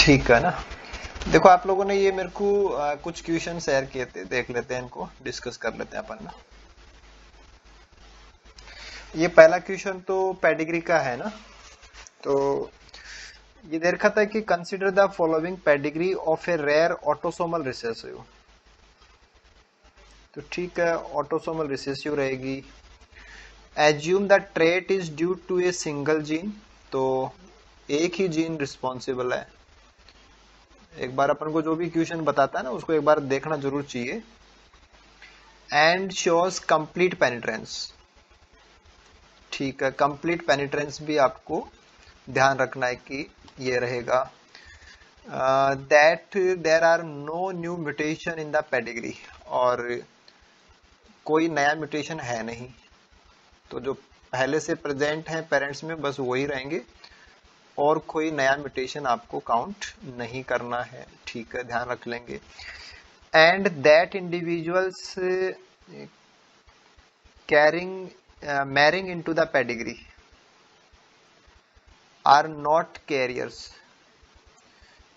ठीक है ना। देखो आप लोगों ने ये मेरे को कुछ क्वेश्चन शेयर किए थे, देख लेते हैं, इनको डिस्कस कर लेते हैं अपन ना। ये पहला क्वेश्चन तो पेडिग्री का है ना। तो ये दे रखा था कि consider the following pedigree of a rare autosomal recessive. तो ठीक है, ऑटोसोमल रिसेसिव रहेगी। Assume the trait is due to a single gene, तो एक ही जीन रिस्पॉन्सिबल है। एक बार अपन को जो भी क्वेश्चन बताता है ना उसको एक बार देखना जरूर चाहिए। And shows complete penetrance. ठीक है, कंप्लीट पेनिट्रेंस भी आपको ध्यान रखना है कि ये रहेगा। That there are no new mutation in the pedigree, और कोई नया म्यूटेशन है नहीं। तो जो पहले से प्रेजेंट है पेरेंट्स में बस वही रहेंगे, और कोई नया म्यूटेशन आपको काउंट नहीं करना है। ठीक है, ध्यान रख लेंगे। And that individuals carrying marrying into the pedigree are not carriers.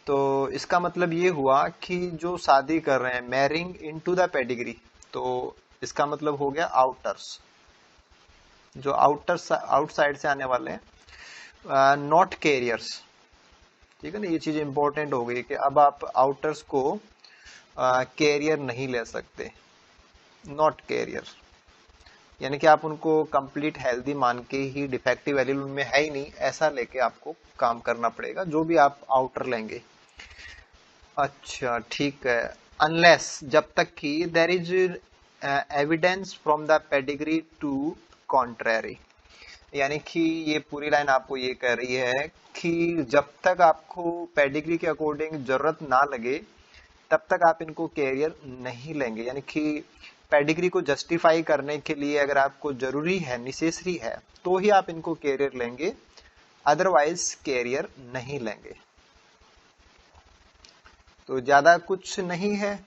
तो इसका मतलब ये हुआ कि जो शादी कर रहे हैं मैरिंग इनटू द पेडिग्री, तो इसका मतलब हो गया आउटर्स, जो आउटसाइड से आने वाले हैं, नॉट कैरियर्स। ठीक है ना, ये चीज इंपॉर्टेंट हो गई कि अब आप आउटर्स को कैरियर नहीं ले सकते, नॉट कैरियर, यानी कि आप उनको कंप्लीट हेल्दी मान के ही, डिफेक्टिव एलील उनमें है ही नहीं ऐसा लेके आपको काम करना पड़ेगा जो भी आप आउटर लेंगे। अच्छा ठीक है, अनलेस, जब तक कि there is evidence from the pedigree to contrary, यानी कि ये पूरी लाइन आपको ये कह रही है कि जब तक आपको पेडिग्री के अकॉर्डिंग जरूरत ना लगे तब तक आप इनको कैरियर नहीं लेंगे। यानी कि पेडिग्री को जस्टिफाई करने के लिए अगर आपको जरूरी है, निसेसरी है, तो ही आप इनको कैरियर लेंगे, अदरवाइज कैरियर नहीं लेंगे। तो ज्यादा कुछ नहीं है।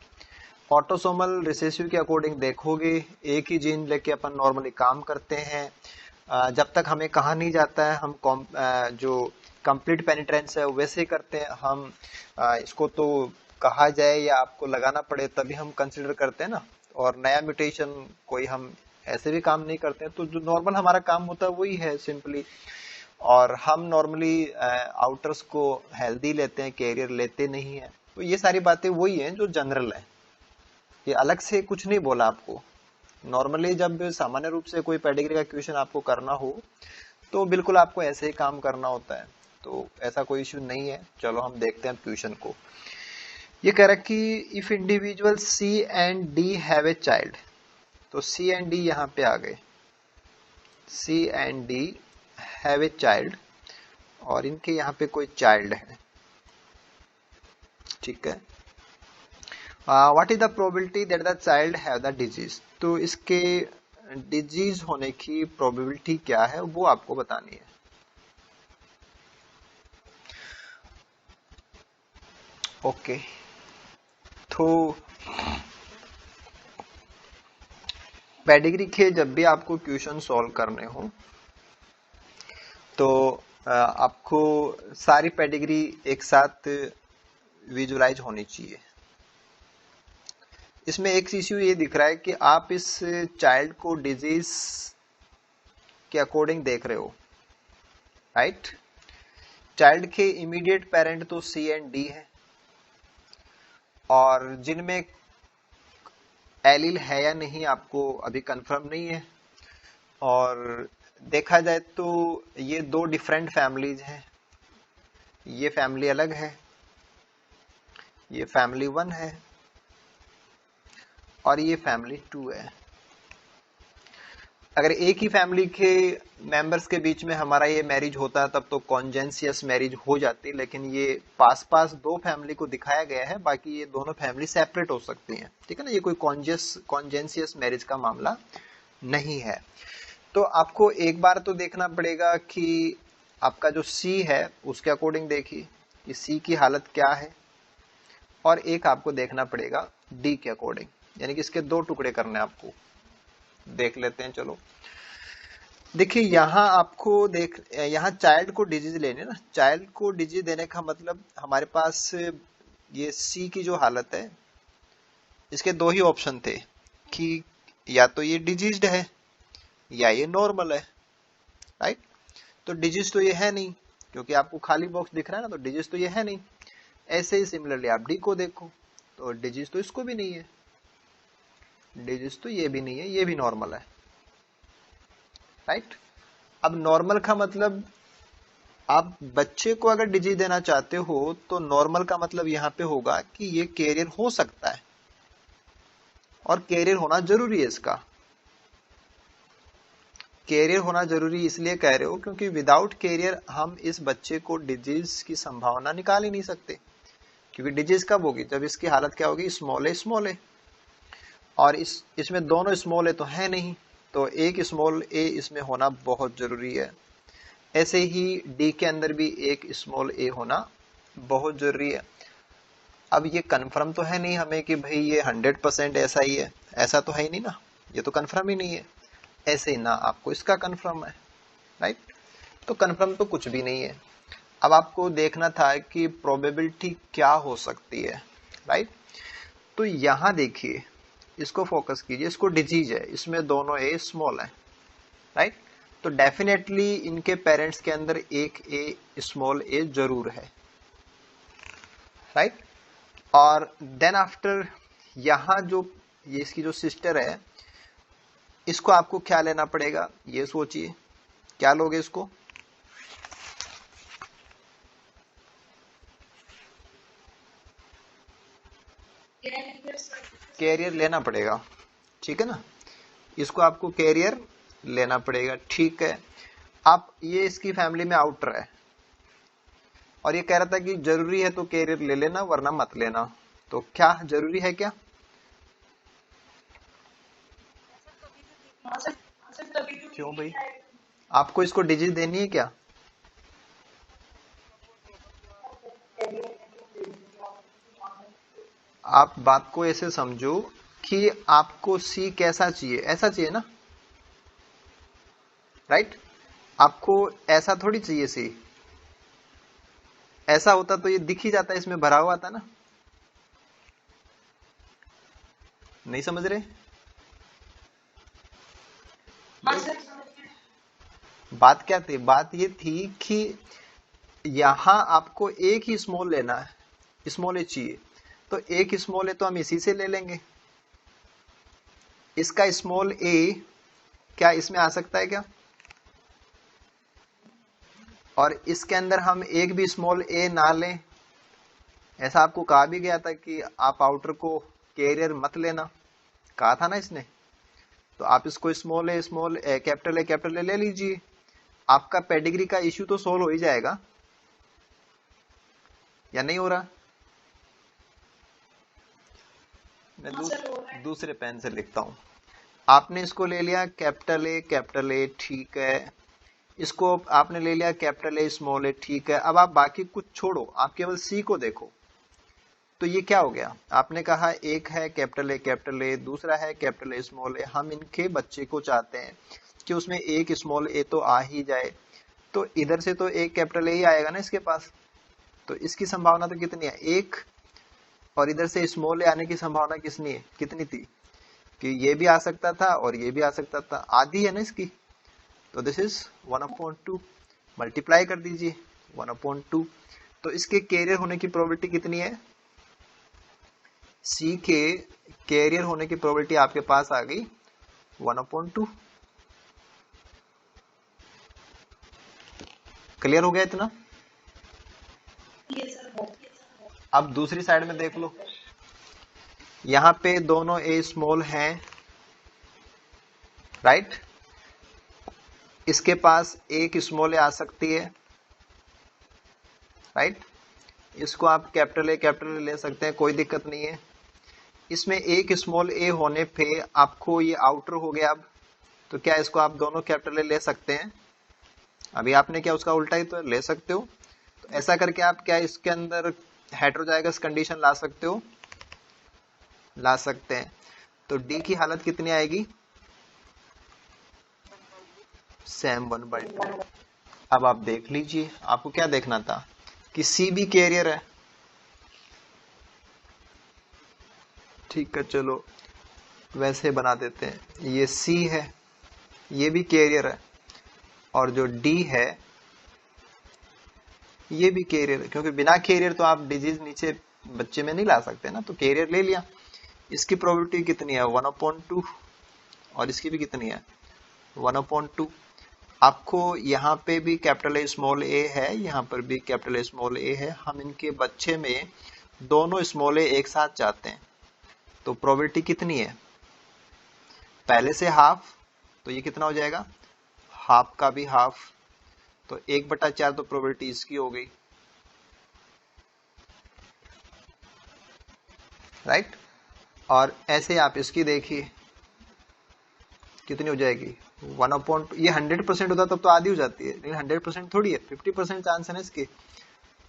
ऑटोसोमल रिसेसिव के अकॉर्डिंग देखोगे एक ही जीन लेके अपन नॉर्मली काम करते हैं। जब तक हमें कहा नहीं जाता है हम जो कंप्लीट पेनिट्रेंस है वैसे ही करते हैं हम। इसको तो कहा जाए या आपको लगाना पड़े तभी हम कंसिडर करते हैं ना। और नया म्यूटेशन कोई हम ऐसे भी काम नहीं करते हैं, तो जो नॉर्मल हमारा काम होता है वही है सिंपली। और हम नॉर्मली आउटर्स को हेल्दी लेते हैं, कैरियर लेते नहीं है। तो ये सारी बातें वही हैं जो जनरल है, ये अलग से कुछ नहीं बोला आपको। नॉर्मली जब सामान्य रूप से कोई पेडिग्री का क्वेश्चन आपको करना हो तो बिल्कुल आपको ऐसे ही काम करना होता है, तो ऐसा कोई इश्यू नहीं है। चलो हम देखते हैं क्वेश्चन को। ये कह रहा है कि if individual C and D have a child, तो सी एंड डी यहाँ पे आ गए। C and D have a child, और इनके यहाँ पे कोई चाइल्ड है। ठीक है, what is the probability that the child have the disease, तो इसके डिजीज होने की प्रोबेबिलिटी क्या है वो आपको बतानी है। ओके, तो पेडिग्री के जब भी आपको क्वेश्चन सॉल्व करने हो तो आपको सारी पेडिग्री एक साथ विजुलाइज होनी चाहिए। इसमें एक इश्यू ये दिख रहा है कि आप इस चाइल्ड को डिजीज के अकॉर्डिंग देख रहे हो, राइट। चाइल्ड के इमीडिएट पेरेंट तो सी एंड डी है, और जिनमें एलील है या नहीं आपको अभी कंफर्म नहीं है। और देखा जाए तो ये दो डिफरेंट फैमिलीज हैं, ये फैमिली अलग है, ये फैमिली 1 है, और ये फैमिली 2 है। अगर एक ही फैमिली के मेंबर्स के बीच में हमारा ये मैरिज होता तब तो कॉन्जेंसियस मैरिज हो जाती, लेकिन ये पास पास दो फैमिली को दिखाया गया है, बाकी ये दोनों फैमिली सेपरेट हो सकती हैं। ठीक है ना, ये कोई कॉन्जेंसियस मैरिज का मामला नहीं है। तो आपको एक बार तो देखना पड़ेगा कि आपका जो सी है उसके अकॉर्डिंग देखिए कि सी की हालत क्या है, और एक आपको देखना पड़ेगा डी के अकॉर्डिंग, यानी कि इसके दो टुकड़े करने आपको। देख लेते हैं चलो। देखिए यहाँ आपको यहाँ चाइल्ड को डिजीज लेने ना, चाइल्ड को डिजीज देने का मतलब हमारे पास ये सी की जो हालत है, इसके दो ही ऑप्शन थे कि या तो ये डिजीज्ड है या ये नॉर्मल है, राइट। तो डिजीज तो ये है नहीं, क्योंकि आपको खाली बॉक्स दिख रहा है ना, तो डिजीज तो ये है नहीं। ऐसे ही सिमिलरली आप डी को देखो, तो डिजीज तो इसको भी नहीं है, डिजीज तो ये भी नहीं है, ये भी नॉर्मल है, राइट। अब नॉर्मल का मतलब, आप बच्चे को अगर डिजीज देना चाहते हो तो नॉर्मल का मतलब यहाँ पे होगा कि ये कैरियर हो सकता है, और कैरियर होना जरूरी है। इसका कैरियर होना जरूरी इसलिए कह रहे हो क्योंकि विदाउट कैरियर हम इस बच्चे को डिजीज की संभावना निकाल ही नहीं सकते, क्योंकि डिजीज कब होगी, जब इसकी हालत क्या होगी, स्मॉल ए, और इसमें दोनों स्मॉल ए तो है नहीं, तो एक स्मॉल ए इसमें होना बहुत जरूरी है। ऐसे ही डी के अंदर भी एक स्मॉल ए होना बहुत जरूरी है। अब ये कंफर्म तो है नहीं हमें कि भाई ये 100% ऐसा ही है, ऐसा तो है ही नहीं ना, ये तो कंफर्म ही नहीं है। ऐसे ही ना आपको इसका कंफर्म है, राइट। तो कंफर्म तो कुछ भी नहीं है। अब आपको देखना था कि प्रोबेबिलिटी क्या हो सकती है, राइट। तो यहां देखिए, इसको फोकस कीजिए, इसको डिजीज है, इसमें दोनों ए स्मॉल है, राइट। तो डेफिनेटली इनके पेरेंट्स के अंदर एक ए स्मॉल ए जरूर है, राइट। और देन आफ्टर यहां जो ये इसकी जो सिस्टर है, इसको आपको क्या लेना पड़ेगा, ये सोचिए, क्या लोगे इसको, कैरियर लेना पड़ेगा, ठीक है ना। इसको आपको कैरियर लेना पड़ेगा, ठीक है। आप ये इसकी फैमिली में आउटर है, और ये कह रहा था कि जरूरी है तो कैरियर ले लेना वरना मत लेना। तो क्या जरूरी है क्या, क्यों भाई, आपको इसको डिजीज देनी है क्या, आप बात को ऐसे समझो कि आपको सी कैसा चाहिए, ऐसा चाहिए ना, राइट। आपको ऐसा थोड़ी चाहिए सी, ऐसा होता तो ये दिख ही जाता, इसमें भरा हुआ था ना, नहीं समझ रहे। बात क्या थी, बात ये थी कि यहां आपको एक ही स्मॉल लेना है, स्मॉल ए चाहिए, तो एक स्मॉल ए तो हम इसी से ले लेंगे। इसका स्मॉल ए क्या इसमें आ सकता है क्या, और इसके अंदर हम एक भी स्मॉल ए ना लें, ऐसा आपको कहा भी गया था कि आप आउटर को कैरियर मत लेना, कहा था ना इसने। तो आप इसको स्मॉल ए कैपिटल ए ले लीजिए, आपका पेडिग्री का इश्यू तो सोल्व हो ही जाएगा, या नहीं हो रहा। मैं दूसरे पेन से लिखता हूं। आपने इसको ले लिया कैपिटल ए, ठीक है। इसको आपने ले लिया कैपिटल ए स्मॉल ए, ठीक है। अब आप बाकी कुछ छोड़ो, आप केवल सी को देखो। तो ये क्या हो गया, आपने कहा एक है कैपिटल ए, दूसरा है कैपिटल ए स्मॉल ए। हम इनके बच्चे को चाहते हैं कि उसमें एक स्मॉल ए तो आ ही जाए, तो इधर से तो एक कैपिटल ए ही आएगा ना इसके पास, तो इसकी संभावना तो कितनी है, एक। और इधर से स्मॉल ए आने की संभावना कितनी थी, कि ये भी आ सकता था और ये भी आ सकता था, आधी है ना इसकी। तो दिस इज 1/2, मल्टीप्लाई कर दीजिए 1/2। तो इसके कैरियर होने की प्रोबेबिलिटी कितनी है, सी के कैरियर होने की प्रोबेबिलिटी आपके पास आ गई 1/2। क्लियर हो गया इतना। अब दूसरी साइड में देख लो, यहां पे दोनों ए स्मॉल हैं, राइट। इसके पास एक स्मॉल ए आ सकती है, राइट। इसको आप कैपिटल ए ले सकते हैं, कोई दिक्कत नहीं है। इसमें एक स्मॉल ए होने पे आपको ये आउटर हो गया। अब तो क्या इसको आप दोनों कैपिटल ए ले सकते हैं, अभी आपने क्या उसका उल्टा ही तो ले सकते हो। तो ऐसा करके आप क्या इसके अंदर हेटेरोजाइगस कंडीशन ला सकते हो, ला सकते हैं। तो डी की हालत कितनी आएगी, सेम 1/2। अब आप देख लीजिए, आपको क्या देखना था कि सी भी कैरियर है। ठीक है, चलो वैसे बना देते हैं, ये सी है, ये भी कैरियर है, और जो डी है ये भी कैरियर है, क्योंकि बिना कैरियर तो आप डिजीज नीचे बच्चे में नहीं ला सकते ना, तो कैरियर ले लिया। इसकी प्रोबेबिलिटी कितनी है 1/2, और इसकी भी कितनी है 1/2। आपको यहाँ पे भी कैपिटल ए स्मॉल ए है, यहाँ पर भी कैपिटल ए स्मॉल ए है, हम इनके बच्चे में दोनों स्मॉल ए एक साथ चाहते हैं, तो प्रोबेबिलिटी कितनी है पहले से हाफ, तो ये कितना हो जाएगा हाफ का भी हाफ, तो 1/4 तो प्रोबेबिलिटी इसकी हो गई, राइट। और ऐसे आप इसकी देखिए कितनी हो जाएगी 1/2। ये 100% होता तब तो आधी हो जाती है, लेकिन 100% थोड़ी है, 50% चांस है ना इसके।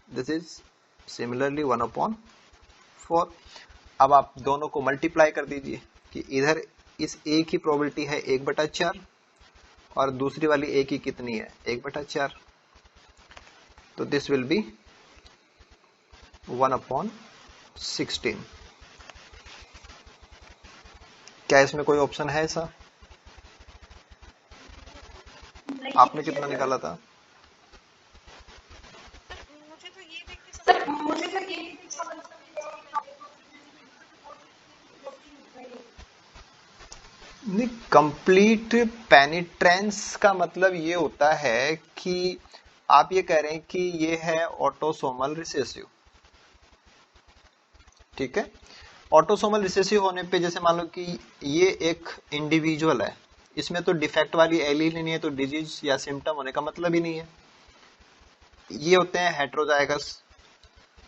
This is similarly 1/4। अब आप दोनों को मल्टीप्लाई कर दीजिए कि इधर इस ए की प्रोबेबिलिटी है 1/4 और दूसरी वाली ए की कितनी है 1/4, तो दिस विल बी 1/16। क्या इसमें कोई ऑप्शन है ऐसा? आपने कितना निकाला था? मुझे तो ये देख के समझ नहीं, कंप्लीट पेनिट्रेंस का मतलब ये होता है कि आप ये कह रहे हैं कि ये है ऑटोसोमल रिसेसिव, ठीक है। ऑटोसोमल रिसेसिव होने पे जैसे मान लो कि ये एक इंडिविजुअल है, इसमें तो डिफेक्ट वाली एलील नहीं है, तो डिजीज या सिम्टम होने का मतलब ही नहीं है। ये होते हैं हेट्रोजाइगस,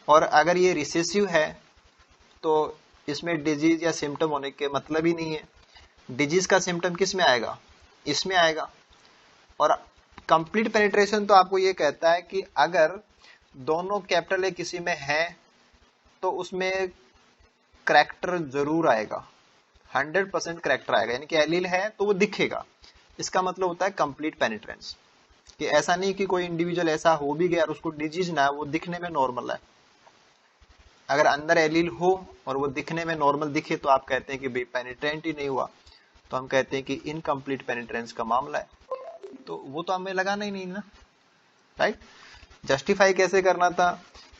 और अगर ये रिसेसिव है तो इसमें डिजीज या सिम्टम होने के मतलब ही नहीं है। डिजीज का सिम्टम किस में आएगा, इसमें आएगा। और कंप्लीट पेनिट्रेशन तो आपको ये कहता है कि अगर दोनों कैपिटल ए किसी में है तो उसमें करैक्टर जरूर आएगा, 100% करैक्टर आएगा, यानी कि एलील है तो वो दिखेगा। इसका मतलब होता है कंप्लीट पेनिट्रेंस, कि ऐसा नहीं कि कोई इंडिविजुअल ऐसा हो भी गया और उसको डिजीज ना, वो दिखने में नॉर्मल है। अगर अंदर एलील हो और वो दिखने में नॉर्मल दिखे तो आप कहते हैं कि भाई पेनिट्रेंट ही नहीं हुआ, तो हम कहते हैं कि इनकम्प्लीट पेनिट्रेंस का मामला है, तो वो तो हमें लगाना ही नहीं ना, राइट। जस्टिफाई कैसे करना था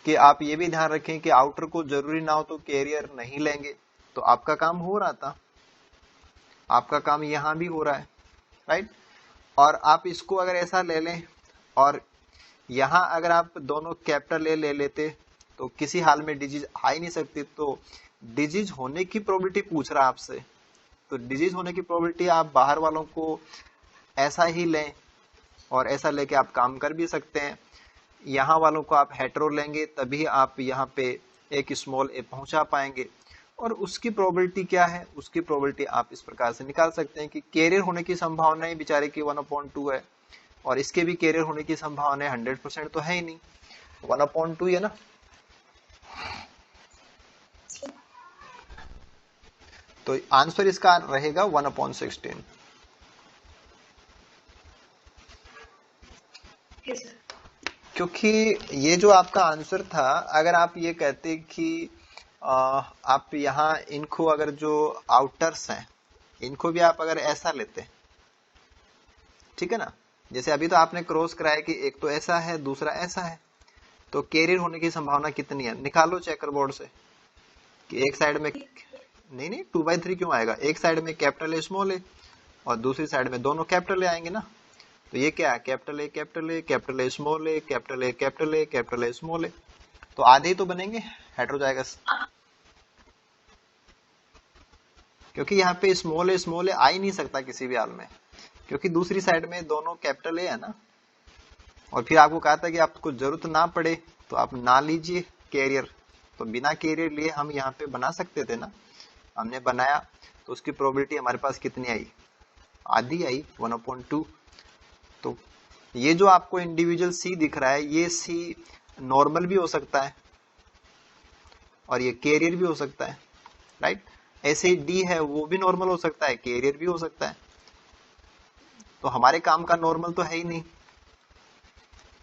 कि आप ये भी ध्यान रखें कि आउटर को जरूरी ना हो तो कैरियर नहीं लेंगे, तो आपका काम हो रहा था, आपका काम यहां भी हो रहा है, राइट। और आप इसको अगर ऐसा ले लें और यहां अगर आप दोनों कैपिटल ए ले लेते तो किसी हाल में डिजीज आ ही नहीं सकती। तो डिजीज होने की प्रोबेबिलिटी पूछ रहा है आपसे, तो डिजीज होने की प्रोबेबिलिटी आप बाहर वालों को ऐसा ही लें और ऐसा लेके आप काम कर भी सकते हैं। यहाँ वालों को आप हेट्रो लेंगे तभी आप यहाँ पे एक स्मॉल ए पहुंचा पाएंगे, और उसकी प्रोबेबिलिटी क्या है, उसकी प्रोबेबिलिटी आप इस प्रकार से निकाल सकते हैं कि कैरियर होने की संभावना ही बेचारे की 1/2 है, और इसके भी कैरियर होने की संभावना 100% तो है ही नहीं, 1/2 है ना। तो आंसर इसका रहेगा 1/16। क्योंकि ये जो आपका आंसर था, अगर आप ये कहते कि आप यहाँ इनको अगर जो आउटर्स हैं इनको भी आप अगर ऐसा लेते, ठीक है ना, जैसे अभी तो आपने क्रॉस कराया कि एक तो ऐसा है दूसरा ऐसा है, तो कैरियर होने की संभावना कितनी है निकालो चेकर बोर्ड से, कि एक साइड में नहीं 2/3 क्यों आएगा, एक साइड में कैपिटल ए स्मॉल ए और दूसरी साइड में दोनों कैपिटल ए आएंगे ना, तो ये क्या है capital A capital A capital A small A capital A capital A capital A small A, तो आधे ही तो बनेंगे हेट्रोजाइगस, क्योंकि यहाँ पे स्मॉल ए आ ही नहीं सकता किसी भी हाल में, क्योंकि दूसरी साइड में दोनों कैपिटल ए है ना। और फिर आपको कहा था कि आपको जरूरत ना पड़े तो आप ना लीजिए कैरियर, तो बिना कैरियर लिए हम यहाँ पे बना सकते थे ना, हमने बनाया, तो उसकी प्रोबेबिलिटी हमारे पास कितनी आई, आधी आई 1/2। तो ये जो आपको इंडिविजुअल सी दिख रहा है, ये सी नॉर्मल भी हो सकता है और ये कैरियर भी हो सकता है, राइट। ऐसे डी है वो भी नॉर्मल हो सकता है, कैरियर भी हो सकता है। तो हमारे काम का नॉर्मल तो है ही नहीं,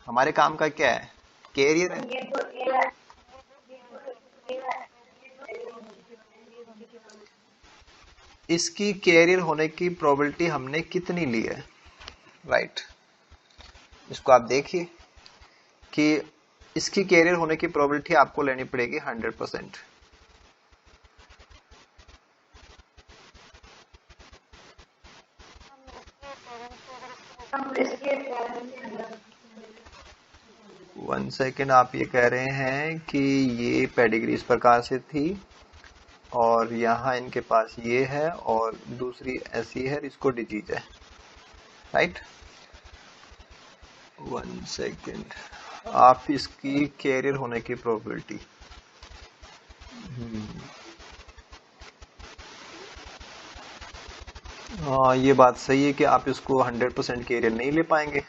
हमारे काम का क्या है, कैरियर है। इसकी कैरियर होने की प्रोबेबिलिटी हमने कितनी ली है, राइट। इसको आप देखिए कि इसकी कैरियर होने की प्रोबेबिलिटी आपको लेनी पड़ेगी 100%। वन सेकेंड, आप ये कह रहे हैं कि ये पेडिग्री इस प्रकार से थी और यहाँ इनके पास ये है और दूसरी ऐसी है, इसको डिजीज है, राइट। वन सेकेंड, आप इसकी कैरियर होने की प्रोबेबिलिटी, हाँ ये बात सही है कि आप इसको 100% कैरियर नहीं ले पाएंगे,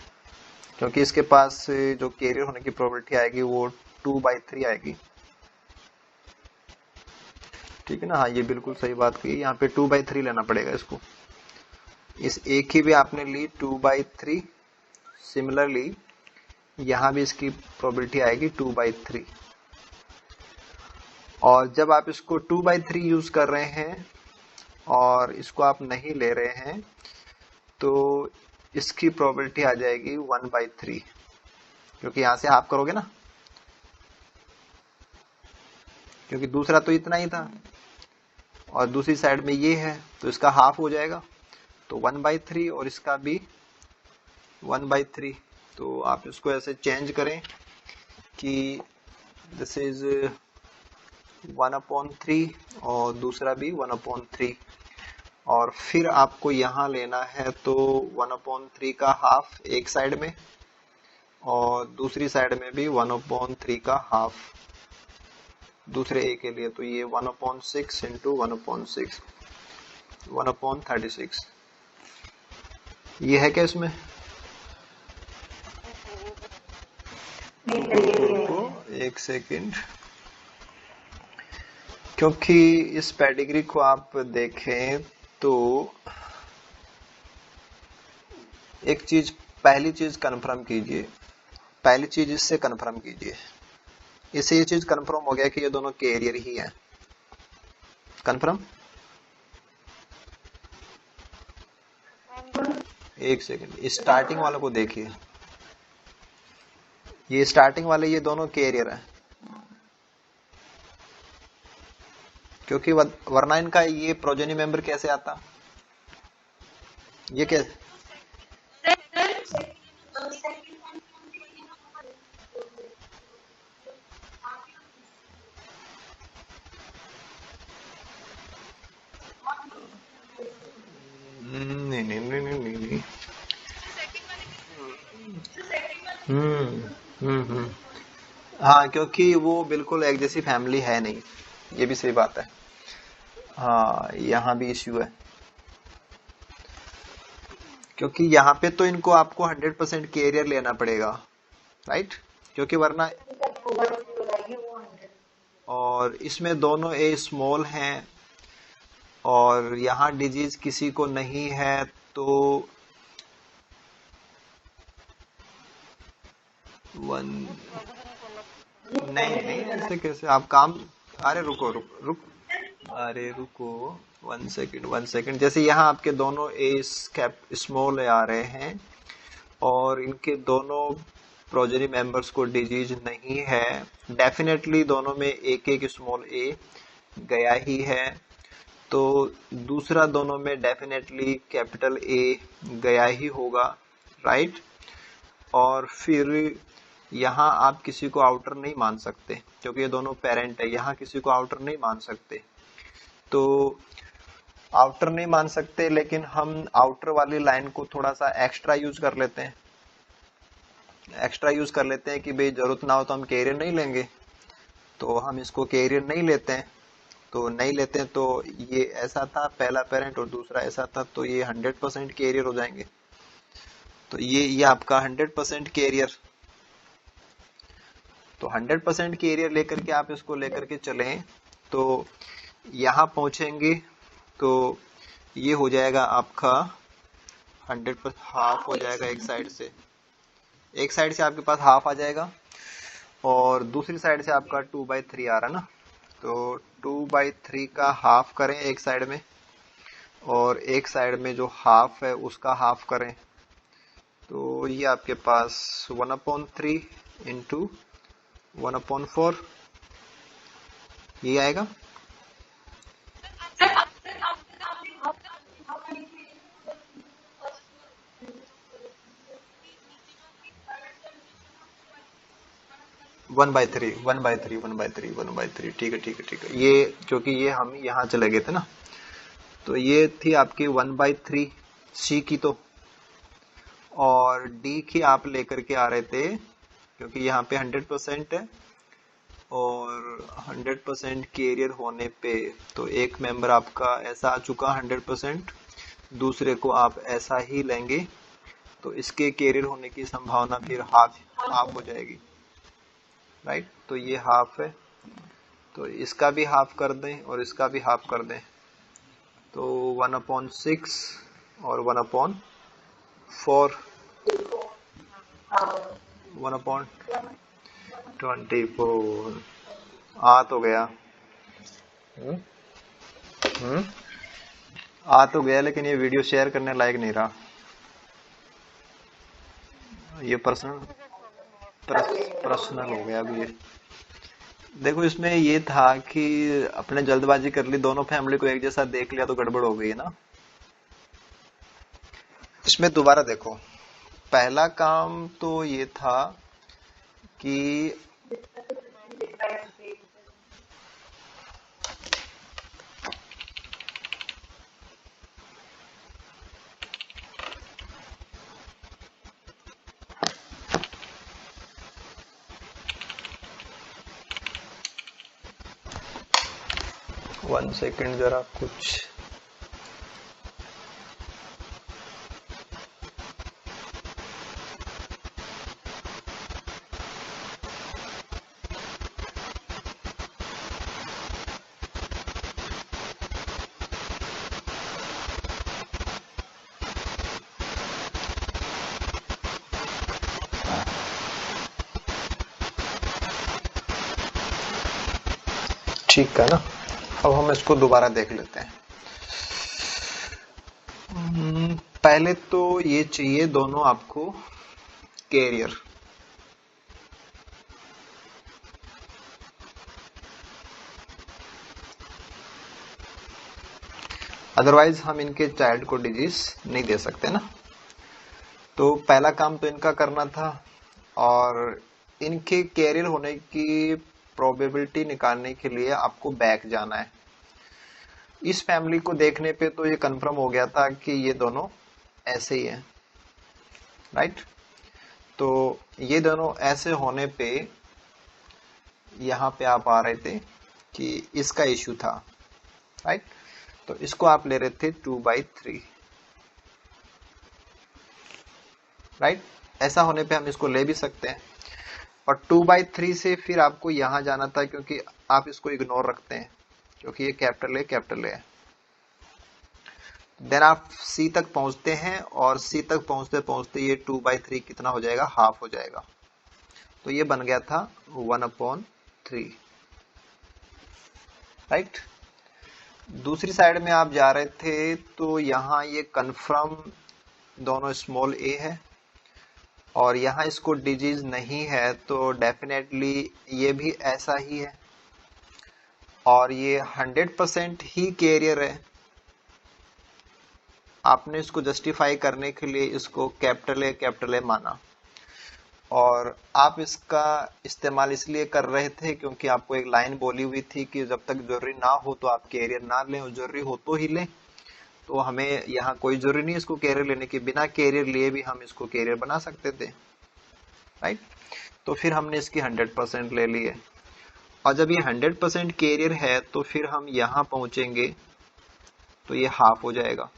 क्योंकि इसके पास जो कैरियर होने की प्रोबेबिलिटी आएगी वो 2/3 आएगी, ठीक है ना। हाँ ये बिल्कुल सही बात कही, यहाँ पे 2/3 लेना पड़ेगा इसको। इस एक की भी आपने ली 2/3, सिमिलरली यहाँ भी इसकी प्रोबेबिलिटी आएगी 2/3। और जब आप इसको 2/3 यूज कर रहे हैं और इसको आप नहीं ले रहे हैं तो इसकी प्रोबेबिलिटी आ जाएगी 1/3, क्योंकि यहां से हाफ करोगे ना, क्योंकि दूसरा तो इतना ही था और दूसरी साइड में ये है तो इसका हाफ हो जाएगा, तो 1/3 और इसका भी 1/3। तो आप इसको ऐसे चेंज करें कि दिस इज 1/3 और दूसरा भी 1/3, और फिर आपको यहाँ लेना है तो 1/3 का हाफ एक साइड में और दूसरी साइड में भी 1/3 का हाफ दूसरे ए के लिए, तो ये 1/6 इंटू 1/6 1/36 ये है क्या इसमें, एक सेकंड, क्योंकि इस पेडिग्री को आप देखें तो एक चीज, पहली चीज कंफर्म कीजिए, पहली चीज इससे कंफर्म कीजिए, इससे ये चीज कंफर्म हो गया कि ये दोनों कैरियर ही हैं, कंफर्म। एक सेकंड, स्टार्टिंग वालों को देखिए, ये स्टार्टिंग वाले ये दोनों कैरियर हैं, क्योंकि वरना इनका ये प्रोजेनी मेंबर कैसे आता, ये कैसे, नहीं नहीं नहीं नहीं नहीं नहीं, हम्म, हाँ क्योंकि वो बिल्कुल एक जैसी फैमिली है नहीं, ये भी सही बात है, हाँ यहाँ भी इश्यू है, क्योंकि यहाँ पे तो इनको आपको 100% कैरियर लेना पड़ेगा, राइट, क्योंकि वरना, और इसमें दोनों ए स्मॉल हैं और यहाँ डिजीज किसी को नहीं है, तो वन, नहीं नहीं ऐसे कैसे आप काम, अरे रुको अरे रुको, वन सेकेंड, जैसे यहाँ आपके दोनों ए कैप स्मॉल आ रहे हैं और इनके दोनों प्रोजेनी मेंबर्स को डिजीज नहीं है, डेफिनेटली दोनों में एक एक स्मॉल ए गया ही है, तो दूसरा दोनों में डेफिनेटली कैपिटल ए गया ही होगा, राइट। और फिर यहाँ आप किसी को आउटर नहीं मान सकते क्योंकि ये दोनों पेरेंट है, यहाँ किसी को आउटर नहीं मान सकते, तो आउटर नहीं मान सकते, लेकिन हम आउटर वाली लाइन को थोड़ा सा एक्स्ट्रा यूज कर लेते हैं, एक्स्ट्रा यूज कर लेते हैं कि भाई जरूरत ना हो तो हम कैरियर नहीं लेंगे, तो हम इसको कैरियर नहीं लेते हैं, तो नहीं लेते हैं, तो ये ऐसा था पहला पेरेंट और दूसरा ऐसा था, तो ये 100% कैरियर हो जाएंगे, तो ये आपका 100% कैरियर, तो 100% कैरियर लेकर के आप इसको लेकर के चलें तो यहाँ पहुंचेंगे, तो ये हो जाएगा आपका 100% हाफ हो जाएगा एक साइड से, एक साइड से आपके पास हाफ आ जाएगा और दूसरी साइड से आपका 2/3 आ रहा है ना, तो 2/3 का हाफ करें एक साइड में और एक साइड में जो हाफ है उसका हाफ करें, तो ये आपके पास 1/3 इंटू 1/4 ये आएगा। One by three one by three one by three one by three ठीक है ठीक है ठीक है। ये क्योंकि ये हम यहाँ चले गए थे ना, तो ये थी आपकी 1/3 सी की, तो और डी की आप लेकर के आ रहे थे क्योंकि यहाँ पे 100% है और 100% कैरियर होने पे तो एक मेंबर आपका ऐसा आ चुका 100%, दूसरे को आप ऐसा ही लेंगे तो इसके कैरियर होने की संभावना फिर हाफ हाफ हो जाएगी, राइट। तो ये हाफ है तो इसका भी हाफ कर दें और इसका भी हाफ कर दें, तो 1/6 और 1/4 1/24 आ तो गया। हम्म हम्म, आ तो गया लेकिन ये वीडियो शेयर करने लायक नहीं रहा, ये पर्सनल हो गया अभी ये। देखो इसमें ये था कि अपने जल्दबाजी कर ली, दोनों फैमिली को एक जैसा देख लिया तो गड़बड़ हो गई है ना। इसमें दोबारा देखो, पहला काम तो ये था कि 1 सेकंड जरा कुछ ठीक है ना। अब हम इसको दोबारा देख लेते हैं। पहले तो ये चाहिए दोनों आपको कैरियर, अदरवाइज हम इनके चाइल्ड को डिजीज नहीं दे सकते ना। तो पहला काम तो इनका करना था और इनके कैरियर होने की प्रोबेबिलिटी निकालने के लिए आपको बैक जाना है। इस फैमिली को देखने पे तो ये कंफर्म हो गया था कि ये दोनों ऐसे ही हैं, राइट। तो ये दोनों ऐसे होने पे यहाँ पे आप आ रहे थे कि इसका इश्यू था, राइट। तो इसको आप ले रहे थे 2/3, राइट। ऐसा होने पे हम इसको ले भी सकते हैं और 2/3 से फिर आपको यहां जाना था क्योंकि आप इसको इग्नोर रखते हैं क्योंकि ये कैपिटल ए है। देन आप सी तक पहुंचते हैं और सी तक पहुंचते पहुंचते ये 2/3 कितना हो जाएगा, हाफ हो जाएगा। तो ये बन गया था 1/3, राइट। दूसरी साइड में आप जा रहे थे तो यहाँ ये कंफर्म दोनों स्मॉल ए है और यहाँ इसको डिजीज नहीं है तो डेफिनेटली ये भी ऐसा ही है और ये 100% ही कैरियर है। आपने इसको जस्टिफाई करने के लिए इसको कैपिटल ए माना और आप इसका इस्तेमाल इसलिए कर रहे थे क्योंकि आपको एक लाइन बोली हुई थी कि जब तक जरूरी ना हो तो आप कैरियर ना लें और जरूरी हो तो ही लें। तो हमें यहाँ कोई जरूरी नहीं इसको कैरियर लेने की, बिना कैरियर लिए भी हम इसको कैरियर बना सकते थे, राइट। तो फिर हमने इसकी 100% ले ली है और जब ये 100% कैरियर है तो फिर हम यहाँ पहुंचेंगे तो ये हाफ हो जाएगा।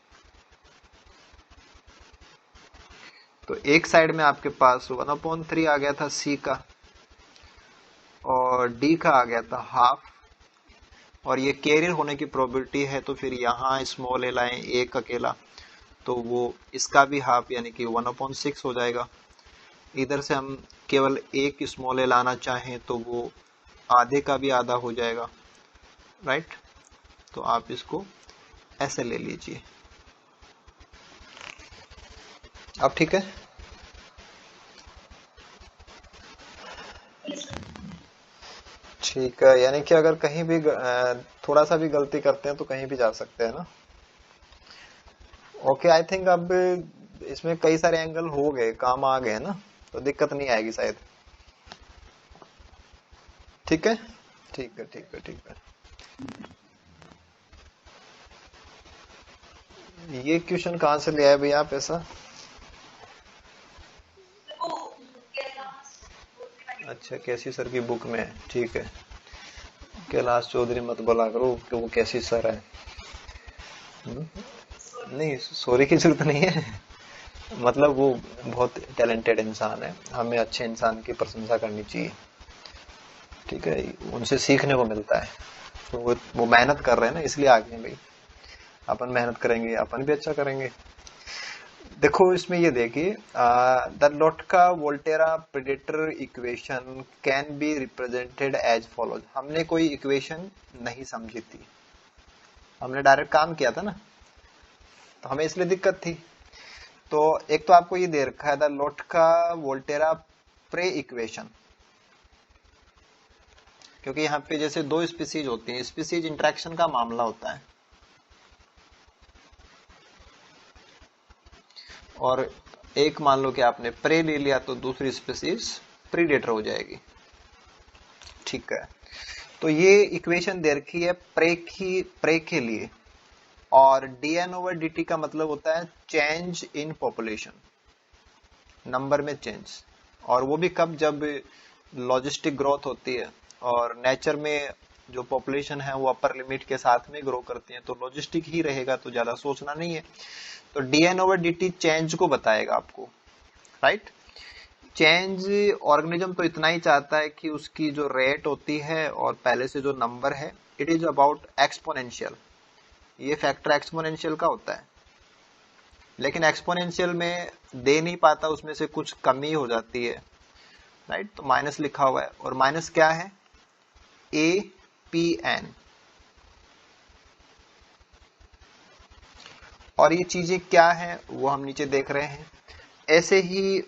तो एक साइड में आपके पास 1/3 आ गया था सी का और डी का आ गया था हाफ और ये कैरियर होने की प्रोबेबिलिटी है तो फिर यहाँ स्मॉल ए लाएं एक अकेला तो वो इसका भी हाफ यानी कि 1/6 हो जाएगा। इधर से हम केवल एक स्मॉल ए लाना चाहें तो वो आधे का भी आधा हो जाएगा, राइट। तो आप इसको ऐसे ले लीजिए। अब ठीक है। ठीक है, यानी कि अगर कहीं भी थोड़ा सा भी गलती करते हैं तो कहीं भी जा सकते हैं ना। ओके, आई थिंक अब इसमें कई सारे एंगल हो गए, काम आ गए ना, तो दिक्कत नहीं आएगी शायद। ठीक है, ठीक है, ठीक है, ठीक है। ये क्वेश्चन कहाँ से ले आए भैया आप ऐसा? अच्छा, कैसी सर की बुक में है, ठीक है। कैलाश चौधरी मत बोला करो कि वो कैसी सर है। नहीं, सॉरी की जरूरत नहीं है। मतलब वो बहुत टैलेंटेड इंसान है, हमें अच्छे इंसान की प्रशंसा करनी चाहिए, ठीक है। उनसे सीखने को मिलता है। तो वो मेहनत कर रहे हैं ना, इसलिए आगे हैं भाई। अपन मेहनत करेंगे अपन भी अच्छा करेंगे। देखो इसमें ये देखिए, the Lotka Volterra predator equation can be represented as follows. हमने कोई इक्वेशन नहीं समझी थी, हमने डायरेक्ट काम किया था ना, तो हमें इसलिए दिक्कत थी। तो एक तो आपको ये दे रखा है the Lotka Volterra prey equation, क्योंकि यहाँ पे जैसे दो स्पीसीज होती हैं, स्पीसीज इंटरेक्शन का मामला होता है, और एक मान लो कि आपने प्रे ले लिया तो दूसरी स्पीसीज प्रीडेटर हो जाएगी, ठीक है। तो ये इक्वेशन दे रखी है प्रे के लिए, और dn/dt का मतलब होता है चेंज इन पॉपुलेशन, नंबर में चेंज। और वो भी कब, जब लॉजिस्टिक ग्रोथ होती है, और नेचर में जो पॉपुलेशन है वो अपर लिमिट के साथ में ग्रो करती है, तो लॉजिस्टिक ही रहेगा, तो ज्यादा सोचना नहीं है। तो dn/dt चेंज को बताएगा आपको, राइट। चेंज ऑर्गेनिज्म तो इतना ही चाहता है कि उसकी जो रेट होती है और पहले से जो नंबर है, इट इज अबाउट एक्सपोनेंशियल। ये फैक्टर एक्सपोनेंशियल का होता है, लेकिन एक्सपोनेंशियल में दे नहीं पाता, उसमें से कुछ कमी हो जाती है, राइट। तो माइनस लिखा हुआ है, और माइनस क्या है, APN। और ये चीजें क्या है वो हम नीचे देख रहे हैं। ऐसे ही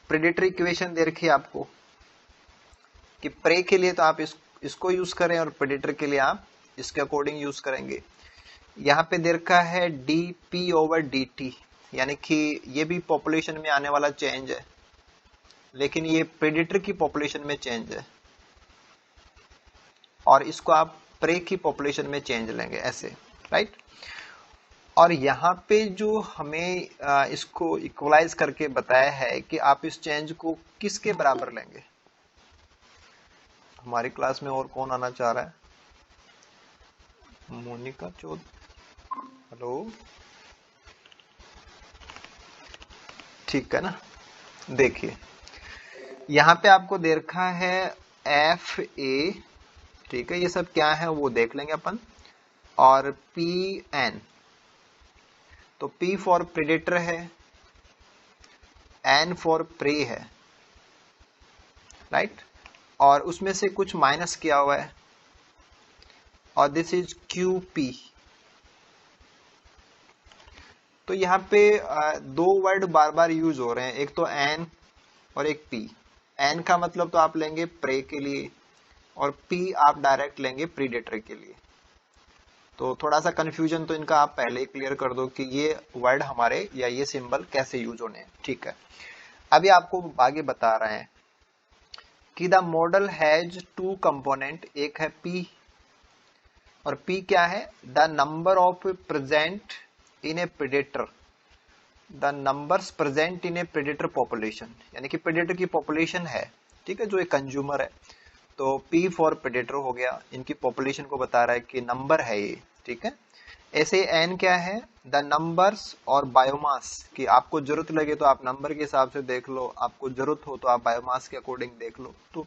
प्रेडेटर इक्वेशन दे रखी है आपको कि प्रे के लिए तो आप इसको यूज करें, और प्रेडेटर के लिए आप इसके अकॉर्डिंग यूज करेंगे। यहाँ पे दे रखा है dp/dt, यानी कि ये भी पॉपुलेशन में आने वाला चेंज है, लेकिन ये प्रेडेटर की पॉपुलेशन में चेंज है, और इसको आप प्रे की पॉपुलेशन में चेंज लेंगे ऐसे, राइट। और यहाँ पे जो हमें इसको इक्वलाइज करके बताया है कि आप इस चेंज को किसके बराबर लेंगे। हमारी क्लास में और कौन आना चाह रहा है? मोनिका चौधरी, हेलो, ठीक है ना। देखिए यहाँ पे आपको दे रखा है FA, ठीक है, ये सब क्या है वो देख लेंगे अपन, और PN। तो P फॉर प्रेडेटर है, N फॉर प्रे है, राइट। और उसमें से कुछ माइनस किया हुआ है, और दिस इज QP। तो यहाँ पे दो वर्ड बार बार यूज हो रहे हैं, एक तो N और एक P। N का मतलब तो आप लेंगे प्रे के लिए, और P आप डायरेक्ट लेंगे प्रीडेटर के लिए। तो थोड़ा सा कंफ्यूजन तो इनका आप पहले ही क्लियर कर दो कि ये वर्ड हमारे या ये सिंबल कैसे यूज होने हैं, ठीक है। अभी आपको आगे बता रहे हैं कि the model has two component, एक है P, और P क्या है, the number of present in a predator, the numbers present in a predator population, यानी कि प्रेडेटर की पॉपुलेशन है, ठीक है, जो एक कंज्यूमर है। तो P फॉर प्रेडेटर हो गया, इनकी पॉपुलेशन को बता रहा है कि नंबर है ये, ठीक है। ऐसे N क्या है, द नंबर्स और बायोमास, कि आपको जरूरत लगे तो आप नंबर के हिसाब से देख लो, आपको जरूरत हो तो आप बायोमास के अकॉर्डिंग देख लो। तो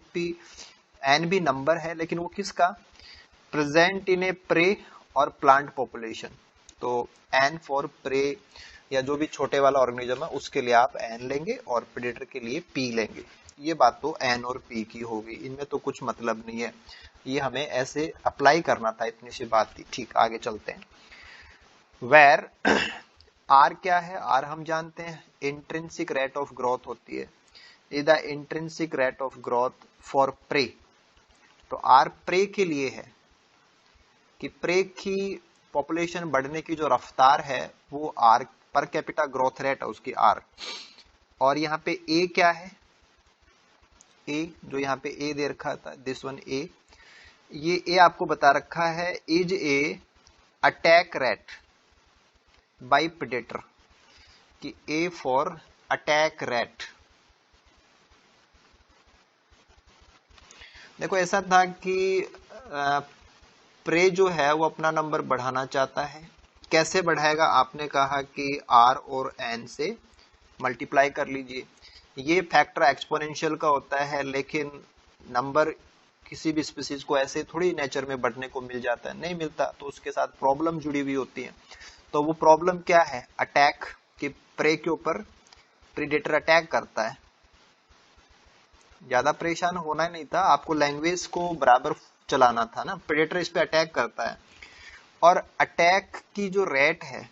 N भी नंबर है, लेकिन वो किसका, प्रेजेंट इन ए प्रे और प्लांट पॉपुलेशन, तो एन फॉर प्रे या जो भी छोटे वाला ऑर्गेनिज्म है उसके लिए आप एन लेंगे और प्रेडेटर के लिए पी लेंगे। ये बात तो एन और पी की होगी, इनमें तो कुछ मतलब नहीं है, ये हमें ऐसे अप्लाई करना था, इतनी सी बात थी। ठीक, आगे चलते हैं। वेर आर क्या है? आर हम जानते हैं इंट्रिंसिक रेट ऑफ ग्रोथ होती है, is the intrinsic rate of growth for prey. तो आर प्रे के लिए है कि प्रे की पॉपुलेशन बढ़ने की जो रफ्तार है वो are, per capita growth rate है उसकी आर। और यहाँ पे ए क्या है? ए जो यहाँ पे ए दे रखा था, दिस वन ए, ये ए आपको बता रखा है is a attack rate by predator, कि ए फॉर अटैक रेट। देखो ऐसा था कि प्रे जो है वो अपना नंबर बढ़ाना चाहता है, कैसे बढ़ाएगा? आपने कहा कि आर और एन से मल्टीप्लाई कर लीजिए। ये फैक्टर एक्सपोनेंशियल का होता है, लेकिन नंबर किसी भी स्पीसीज को ऐसे थोड़ी नेचर में बढ़ने को मिल जाता है, नहीं मिलता, तो उसके साथ प्रॉब्लम जुड़ी हुई होती है। तो वो प्रॉब्लम क्या है? अटैक, कि प्रे के ऊपर प्रीडेटर अटैक करता है। ज्यादा परेशान होना ही नहीं था, आपको लैंग्वेज को बराबर चलाना था ना। प्रेडेटर इस पे अटैक करता है और अटैक की जो रेट है,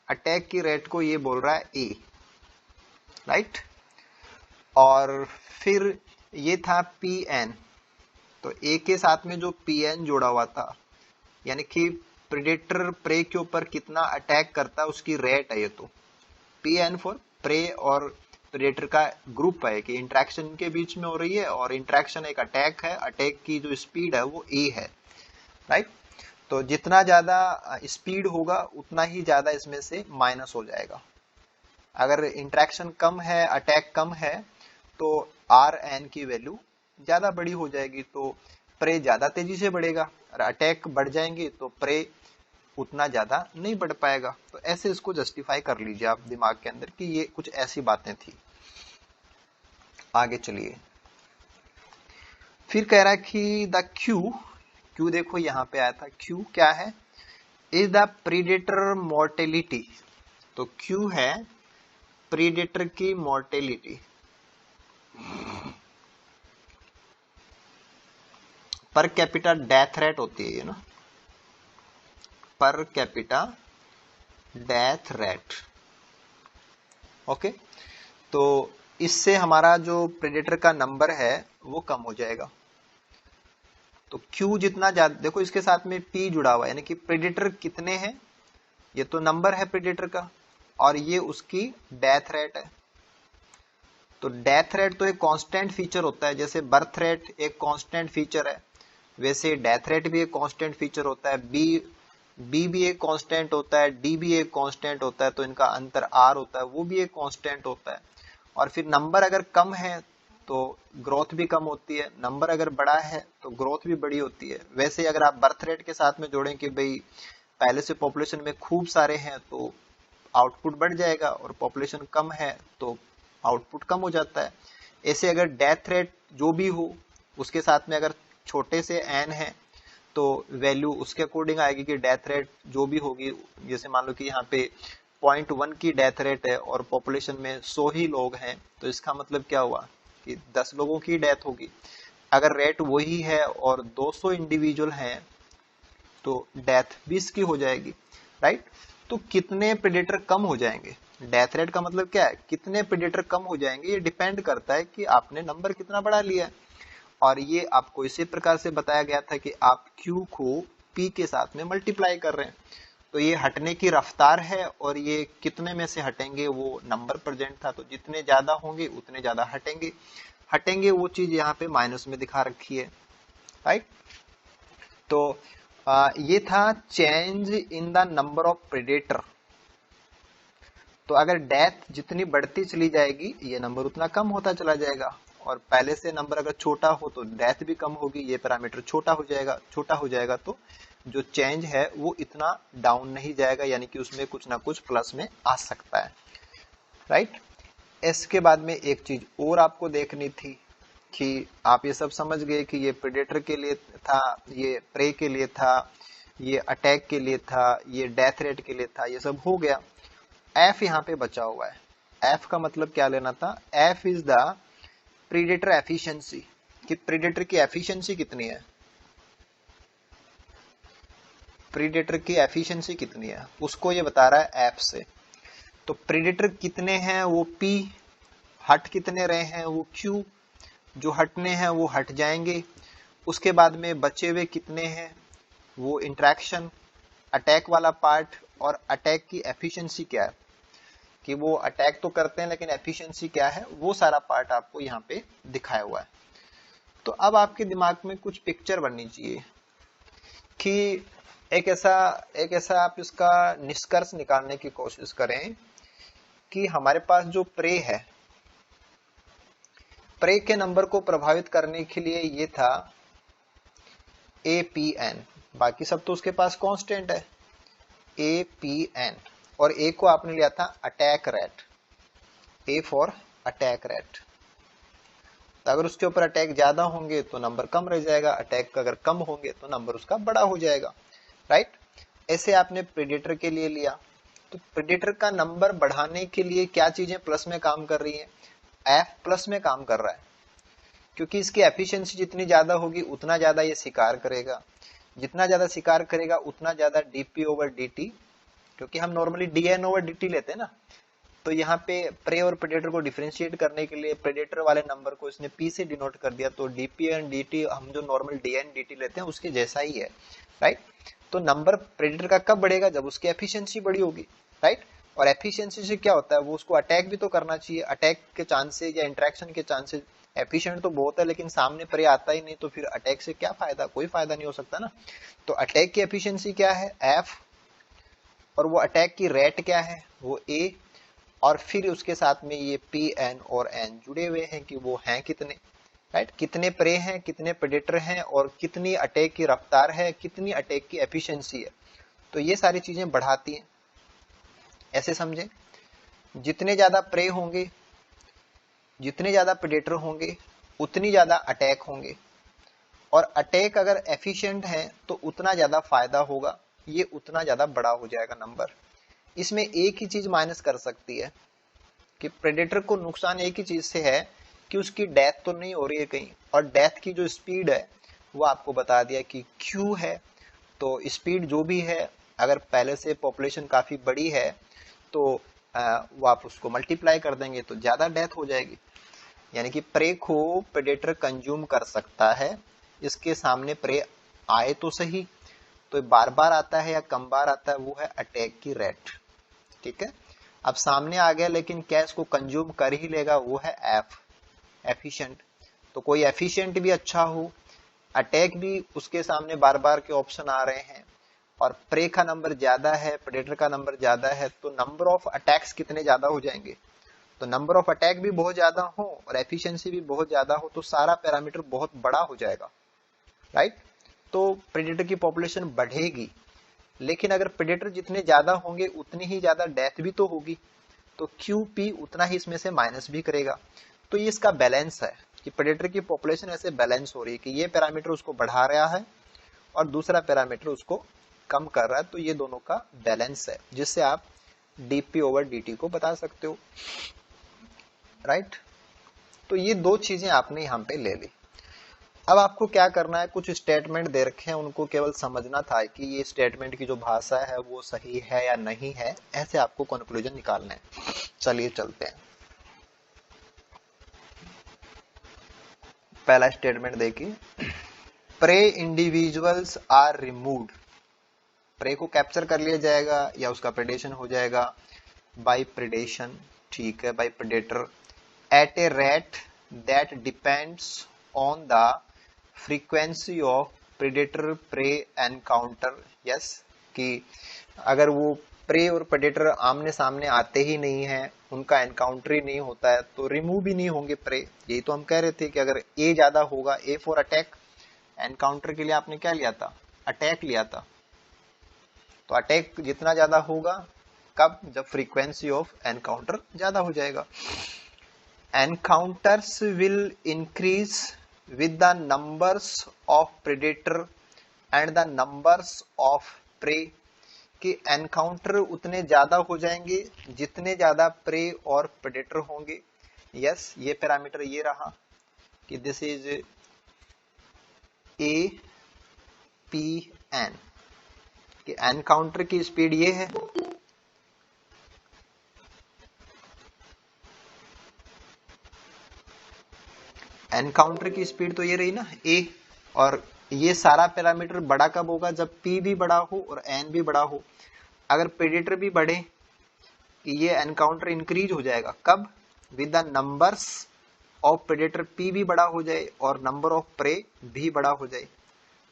अटैक की रेट को ये बोल रहा है ए, राइट। और फिर ये था पी एन, तो ए के साथ में जो पी एन जोड़ा हुआ था, यानी कि प्रेडेटर प्रे के ऊपर कितना अटैक करता है उसकी रेट है ये। तो पी एन फॉर प्रे और प्रेडेटर का ग्रुप है कि इंटरेक्शन के बीच में हो रही है, और इंटरेक्शन एक अटैक है, अटैक की जो स्पीड है वो ए है, राइट। तो जितना ज्यादा स्पीड होगा उतना ही ज्यादा इसमें से माइनस हो जाएगा। अगर इंटरेक्शन कम है, अटैक कम है, तो आर एन की वैल्यू ज्यादा बड़ी हो जाएगी, तो प्रे ज्यादा तेजी से बढ़ेगा, और अटैक बढ़ जाएंगे तो प्रे उतना ज्यादा नहीं बढ़ पाएगा। तो ऐसे इसको जस्टिफाई कर लीजिए आप दिमाग के अंदर कि ये कुछ ऐसी बातें थी। आगे चलिए, फिर कह रहा है कि द क्यू, क्यू देखो यहां पे आया था, क्यू क्या है? Is the predator mortality. तो क्यू है प्रीडेटर की mortality, per capita death rate होती है ये ना, per capita death rate. Okay, तो इससे हमारा जो प्रेडेटर का नंबर है वो कम हो जाएगा। तो Q जितना ज्यादा, देखो इसके साथ में P जुड़ा हुआ है, यानी कि प्रेडेटर कितने हैं, ये तो नंबर है प्रेडेटर का, और ये उसकी डेथ रेट है। तो डेथ रेट तो एक कांस्टेंट फीचर होता है, जैसे बर्थ रेट एक कांस्टेंट फीचर है, वैसे डेथ रेट भी एक कांस्टेंट फीचर होता है। बी भी एक कांस्टेंट होता है, डी भी एक कांस्टेंट होता है, तो इनका अंतर आर होता है, वो भी एक कांस्टेंट होता है। और फिर नंबर अगर कम है तो ग्रोथ भी कम होती है, नंबर अगर बड़ा है तो ग्रोथ भी बड़ी होती है। वैसे अगर आप बर्थ रेट के साथ में जोड़ें कि भाई पहले से पॉपुलेशन में खूब सारे हैं तो आउटपुट बढ़ जाएगा, और पॉपुलेशन कम है तो आउटपुट कम हो जाता है। ऐसे अगर डेथ रेट जो भी हो उसके साथ में अगर छोटे से एन है तो वैल्यू उसके अकॉर्डिंग आएगी कि डेथ रेट जो भी होगी, जैसे मान लो कि यहाँ पे 0.1 की डेथ रेट है और पॉपुलेशन में 100 ही लोग हैं, तो इसका मतलब क्या हुआ कि 10 लोगों की डेथ होगी। अगर रेट वही है और 200 इंडिविजुअल हैं तो डेथ 20 की हो जाएगी, राइट। तो कितने प्रेडेटर कम हो जाएंगे, डेथ रेट का मतलब क्या है, कितने प्रेडेटर कम हो जाएंगे, ये डिपेंड करता है कि आपने नंबर कितना बढ़ा लिया है। और ये आपको इसी प्रकार से बताया गया था कि आप Q को P के साथ में मल्टीप्लाई कर रहे हैं, तो ये हटने की रफ्तार है, और ये कितने में से हटेंगे वो नंबर प्रेजेंट था, तो जितने ज्यादा होंगे उतने ज्यादा हटेंगे। हटेंगे वो चीज यहाँ पे माइनस में दिखा रखी है, राइट। तो ये था change in the number of predator. तो अगर डेथ जितनी बढ़ती चली जाएगी ये नंबर उतना कम होता चला जाएगा, और पहले से नंबर अगर छोटा हो तो डेथ भी कम होगी, ये पैरामीटर छोटा हो जाएगा, तो जो चेंज है वो इतना डाउन नहीं जाएगा, यानी कि उसमें कुछ ना कुछ प्लस में आ सकता है, राइट। इसके बाद में एक चीज और आपको देखनी थी कि आप ये सब समझ गए कि ये प्रेडेटर के लिए था, ये प्रे के लिए था, ये अटैक के लिए था, ये डेथ रेट के लिए था, ये सब हो गया। एफ यहाँ पे बचा हुआ है। एफ का मतलब क्या लेना था? F is the predator efficiency, कि प्रीडेटर की एफिशिएंसी कितनी है, प्रीडेटर की एफिशिएंसी कितनी है उसको ये बता रहा है एफ से। तो प्रीडेटर कितने हैं वो पी, हट कितने रहे हैं वो क्यू, जो हटने हैं वो हट जाएंगे। उसके बाद में बचे हुए कितने हैं वो इंटरेक्शन, अटैक वाला पार्ट, और अटैक की एफिशिएंसी क्या है, कि वो अटैक तो करते हैं लेकिन एफिशिएंसी क्या है, वो सारा पार्ट आपको यहाँ पे दिखाया हुआ है। तो अब आपके दिमाग में कुछ पिक्चर बननी चाहिए कि एक ऐसा आप इसका निष्कर्ष निकालने की कोशिश करें कि हमारे पास जो प्रे है, प्रे के नंबर को प्रभावित करने के लिए ये था APN, बाकी सब तो उसके पास कांस्टेंट है APN, और ए को आपने लिया था attack rate, A for attack rate. तो अगर उसके ऊपर अटैक ज्यादा होंगे तो नंबर कम रह जाएगा, अटैक अगर कम होंगे तो नंबर उसका बड़ा हो जाएगा, राइट। ऐसे आपने प्रेडेटर के लिए लिया। तो प्रेडेटर का नंबर बढ़ाने के लिए क्या चीजें प्लस में काम कर रही हैं? एफ प्लस में काम कर रहा है, क्योंकि इसकी एफिशिएंसी जितनी ज्यादा होगी उतना ज्यादा ये शिकार करेगा, जितना ज्यादा शिकार करेगा उतना ज्यादा डीपी ओवर डीटी, क्योंकि हम नॉर्मली डीएन ओवर डीटी लेते हैं ना। तो यहाँ पे प्रे और प्रेडेटर को डिफरेंशिएट करने के लिए प्रेडेटर वाले नंबर को इसने पी से डिनोट कर दिया, तो डीपी एंड डीटी हम जो नॉर्मल डीएन डीटी लेते हैं उसके जैसा ही है, राइट। तो नंबर प्रेडेटर का कब बढ़ेगा? जब उसकी एफिशिएंसी बड़ी होगी, राइट। और एफिशिएंसी से क्या होता है, वो उसको अटैक भी तो करना चाहिए, अटैक के चांसेस या इंटरेक्शन के चांसेस, एफिशिएंट तो बहुत है लेकिन सामने प्रे आता ही नहीं, तो फिर अटैक से क्या फायदा, कोई फायदा नहीं हो सकता ना। तो अटैक की एफिशिएंसी क्या है? एफ, और वो अटैक की रेट क्या है? वो ए, और फिर उसके साथ में ये पी एन और एन जुड़े हुए हैं कि वो हैं कितने, राइट। कितने प्रे हैं, कितने प्रेडेटर हैं, और कितनी अटैक की रफ्तार है, कितनी अटैक की एफिशिएंसी है। तो ये सारी चीजें बढ़ाती हैं, ऐसे समझें। जितने ज्यादा प्रे होंगे, जितने ज्यादा प्रेडेटर होंगे, उतनी ज्यादा अटैक होंगे, और अटैक अगर एफिशिएंट है तो उतना ज्यादा फायदा होगा, ये उतना ज्यादा बड़ा हो जाएगा नंबर। इसमें एक ही चीज माइनस कर सकती है कि प्रेडेटर को नुकसान एक ही चीज से है कि उसकी डेथ तो नहीं हो रही है कहीं, और डेथ की जो स्पीड है वो आपको बता दिया कि क्यू है। तो स्पीड जो भी है, अगर पहले से पॉपुलेशन काफी बड़ी है तो वो आप उसको मल्टीप्लाई कर देंगे तो ज्यादा डेथ हो जाएगी। यानी कि प्रे को प्रेडेटर कंज्यूम कर सकता है, इसके सामने प्रे आए तो सही, तो बार बार आता है या कम बार आता है, वो है अटैक की रेट, ठीक है। अब सामने आ गया लेकिन क्या इसको कंज्यूम कर ही लेगा, वो है एफ, एफिशिएंट। तो कोई एफिशिएंट भी अच्छा हो, अटैक भी उसके सामने बार बार के ऑप्शन आ रहे हैं, और प्रे का नंबर ज्यादा है, प्रेडेटर का नंबर ज्यादा है, तो नंबर ऑफ अटैक्स कितने ज्यादा हो जाएंगे? तो नंबर ऑफ अटैक भी बहुत ज्यादा हो और एफिशिएंसी भी बहुत ज्यादा हो, तो सारा पैरामीटर बहुत बड़ा हो जाएगा, राइट। तो प्रेडेटर की पॉपुलेशन बढ़ेगी, लेकिन अगर प्रेडेटर जितने ज्यादा होंगे उतनी ही ज्यादा डेथ भी तो होगी, तो क्यूपी उतना ही इसमें से माइनस भी करेगा। तो ये इसका बैलेंस है कि प्रेडेटर की पॉपुलेशन ऐसे बैलेंस हो रही है कि ये पैरामीटर उसको बढ़ा रहा है और दूसरा पैरामीटर उसको कम कर रहा है, तो ये दोनों का बैलेंस है, जिससे आप डीपी ओवर डीटी को बता सकते हो, राइट। तो ये दो चीजें आपने यहाँ पे ले ली। अब आपको क्या करना है, कुछ स्टेटमेंट दे रखे हैं, उनको केवल समझना था कि ये स्टेटमेंट की जो भाषा है वो सही है या नहीं है, ऐसे आपको कंक्लूजन निकालना है। चलिए चलते हैं। पहला स्टेटमेंट देखिए, prey individuals are removed, prey को कैप्चर कर लिया जाएगा या उसका प्रेडेशन हो जाएगा बाय प्रेडेशन, ठीक है, by predator at a rate that depends on the frequency of predator prey encounter. Yes, कि अगर वो प्रे और प्रेडेटर आमने सामने आते ही नहीं है, उनका एनकाउंटर ही नहीं होता है, तो रिमूव भी नहीं होंगे प्रे। यही तो हम कह रहे थे कि अगर ए ज्यादा होगा, ए फॉर अटैक, एनकाउंटर के लिए आपने क्या लिया था? अटैक लिया था। तो अटैक जितना ज्यादा होगा, कब? जब फ्रीक्वेंसी ऑफ एनकाउंटर ज्यादा हो जाएगा। Encounters will increase with the numbers of predator and the numbers of prey, कि एनकाउंटर उतने ज्यादा हो जाएंगे जितने ज्यादा प्रे और प्रेडेटर होंगे। यस, ये पैरामीटर ये रहा कि this is a P N, कि एनकाउंटर की स्पीड ये है, एनकाउंटर की स्पीड तो ये रही ना ए, और ये सारा पैरामीटर बड़ा कब होगा, जब पी भी बड़ा हो और एन भी बड़ा हो। अगर प्रेडेटर भी बढ़े कि ये एनकाउंटर इंक्रीज हो जाएगा, कब, with the numbers of predator, P भी बड़ा हो जाए और नंबर ऑफ प्रे भी बड़ा हो जाए।